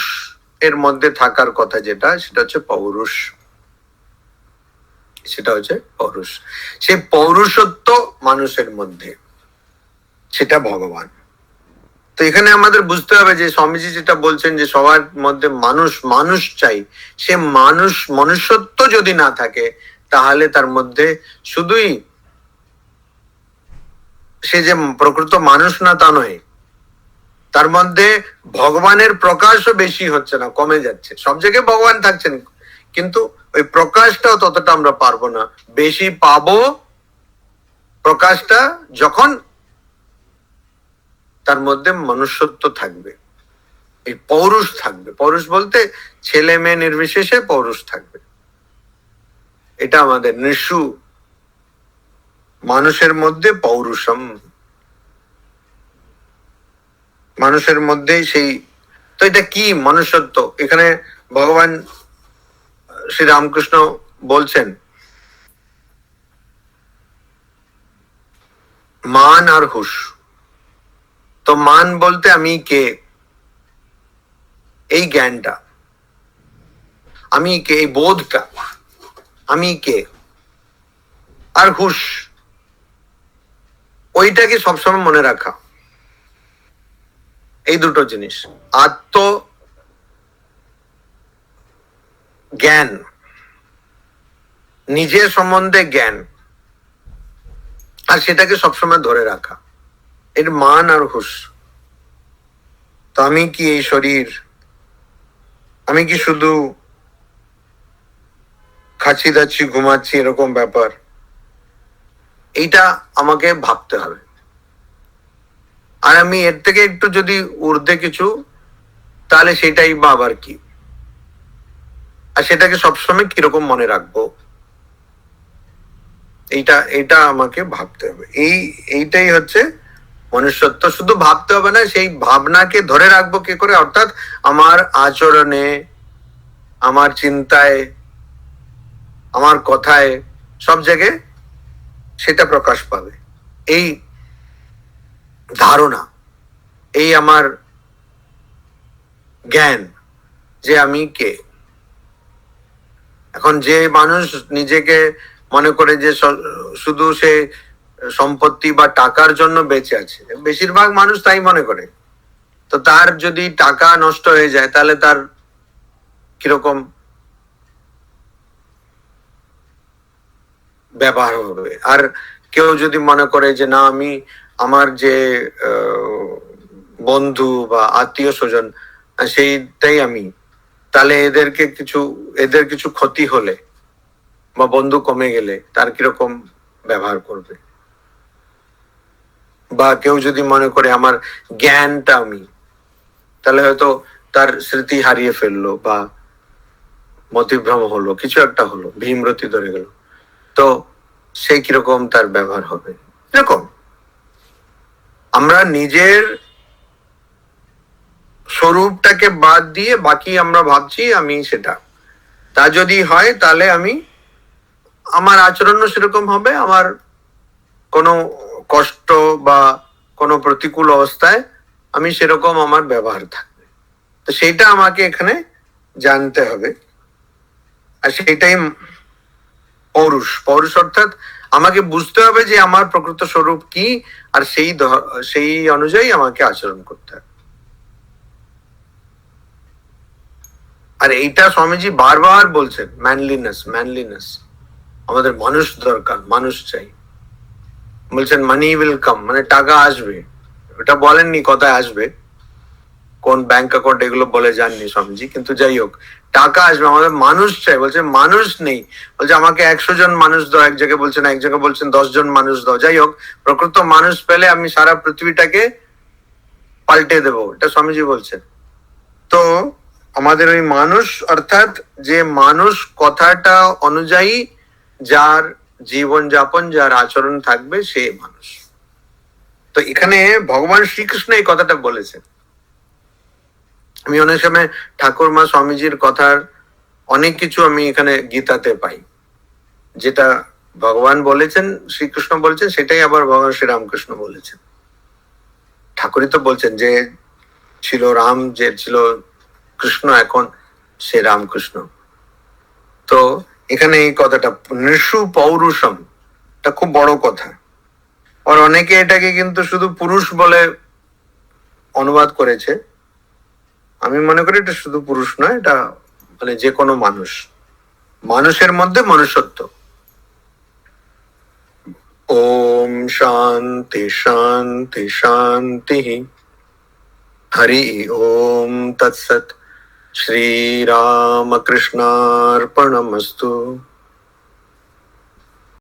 এর মধ্যে থাকার কথা যেটা, সেটা হচ্ছে পৌরুষ, সেটা হচ্ছে পৌরুষ। সেই পৌরুষত্ব মানুষের মধ্যে, সেটা ভগবান। তো এখানে আমাদের বুঝতে হবে যে স্বামীজি যেটা বলছেন যে সবার মধ্যে মানুষ, মানুষ চাই, সে মানুষ, মনুষ্যত্ব যদি না থাকে তাহলে তার মধ্যে শুধুই সে যে প্রকৃত মানুষ না তা নয়, তার মধ্যে ভগবানের প্রকাশও বেশি হচ্ছে না, কমে যাচ্ছে। সব জায়গায় ভগবান থাকছেন, কিন্তু ওই প্রকাশটাও ততটা আমরা পারবো না। বেশি পাবো প্রকাশটা যখন তার মধ্যে মনুষ্যত্ব থাকবে, এই পৌরুষ থাকবে। পৌরুষ বলতে ছেলে মেয়ে নির্বিশেষে পৌরুষ থাকবে, এটা আমাদের নিঃস্ব মানুষের মধ্যে পৌরুষম, মানুষের মধ্যে সেই। তো এটা কি মনুষ্যত্ব? এখানে ভগবান শ্রী রামকৃষ্ণ বলছেন মান আর হুশ। তো মান বলতে আমি কে, এই জ্ঞানটা, আমি কে, এই বোধটা, আমি কে। আর হুশ, ওইটাকে সবসময় মনে রাখা। এই দুটো জিনিস, আত্ম জ্ঞান, নিজের সম্বন্ধে জ্ঞান, আর সেটাকে সবসময় ধরে রাখা, এর মান আর হুশ। তো আমি কি এই শরীর, আমি কি শুধু খাচ্ছি দাচ্ছি ঘুমাচ্ছি এরকম ব্যাপার, এইটা আমাকে ভাবতে হবে। আর আমি এর থেকে একটু যদি ঊর্ধ্বে কিছু, তাহলে সেটাই বা আবার কি, আর সেটাকে সবসময় কিরকম মনে রাখবো, এইটা আমাকে ভাবতে হবে। এইটাই হচ্ছে মনুষ্যত্ব। শুধু ভাবতে হবে না, সেই ভাবনাকে ধরে রাখবো কি করে, অর্থাৎ আমার আচরণে, আমার চিন্তায়, আমার কথায়, সব জায়গায় সেটা প্রকাশ পাবে। এই ধারণা, এই আমার জ্ঞান যে আমি কে। এখন যে মানুষ নিজেকে মনে করে যে শুধু সে সম্পত্তি বা টাকার জন্য বেঁচে আছে, বেশিরভাগ মানুষ তাই মনে করে, তো তার যদি টাকা নষ্ট হয়ে যায় তাহলে তার কিরকম ব্যবহার হবে। আর কেউ যদি মনে করে যে না, আমি আমার যে বন্ধু বা আত্মীয় স্বজন সেইটাই আমি, তাহলে এদের কিছু ক্ষতি হলে বা বন্ধু কমে গেলে তার কিরকম ব্যবহার করবে। বা কেউ যদি মনে করে আমার জ্ঞানটা আমি, তাহলে হয়তো তার স্মৃতি হারিয়ে ফেললো বা মতিভ্রম হলো, কিছু একটা হলো, ভীমরতি ধরে গেল, তো সেই কিরকম তার ব্যবহার হবে। এরকম আমরা নিজের স্বরূপটাকে বাদ দিয়ে বাকি আমরা ভাবছি আমি সেটা, তা যদি হয় তাহলে আমার আচরণও সেরকম হবে, আমার কোনো কষ্ট বা কোনো প্রতিকূল অবস্থায় আমি সেরকম আমার ব্যবহার থাকবে। তো সেইটা আমাকে এখানে জানতে হবে, আর সেইটাই পৌরুষ। পৌরুষ অর্থাৎ আমাকে বুঝতে হবে যে আমার প্রকৃত স্বরূপ কি, আর সেই অনুযায়ী আমাকে আচরণ করতে হবে। আর এইটা স্বামীজি বারবার বলছেন, ম্যানলিনেস আমাদের মানুষ দরকার, মানুষ চাই। বলছেন মানি উইল কাম, মানে টাকা আসবে, ওটা বলেননি কথায় আসবে, কোন ব্যাংক অ্যাকাউন্ট এগুলো বলে যাননি স্বামীজি, কিন্তু যাই হোক টাকা আসবে, আমাদের মানুষ চাই। বলছে মানুষ নেই, বলছে আমাকে 100 জন মানুষ দাও, এক জায়গায় বলছেন, এক জায়গায় বলছেন 10 জন মানুষ দাও। যাই হোক প্রকৃত মানুষ পেলে আমি সারা পৃথিবীটাকে পাল্টে দেবো, এটা স্বামীজি বলছেন। তো আমাদের ওই মানুষ অর্থাৎ যে মানুষ কথাটা অনুযায়ী যার জীবন যাপন, যার আচরণ থাকবে, সে মানুষ। তো এখানে ভগবান শ্রীকৃষ্ণ এই কথাটা বলেছেন। আমি অনেক সময় ঠাকুর মা স্বামীজির কথার অনেক কিছু আমি এখানে গীতাতে পাই, যেটা ভগবান বলেছেন, শ্রীকৃষ্ণ বলেছেন, সেটাই আবার ভগবান শ্রীরামকৃষ্ণ বলেছেন। ঠাকুরই তো বলছেন যে ছিল রাম, যে ছিল কৃষ্ণ, এখন সে রামকৃষ্ণ। তো এখানে এই কথাটা নৃষু পৌরুষম, এটা খুব বড় কথা। আর অনেকে এটাকে কিন্তু শুধু পুরুষ বলে অনুবাদ করেছে। আমি মনে করি এটা শুধু পুরুষ নয়, এটা মানে যে কোনো মানুষ, মানুষের মধ্যে মনুষ্যত্ব। ওম শান্তি শান্তি শান্তি। হরি ওম তৎসৎ। শ্রীরামকৃষ্ণার্পণমস্তু।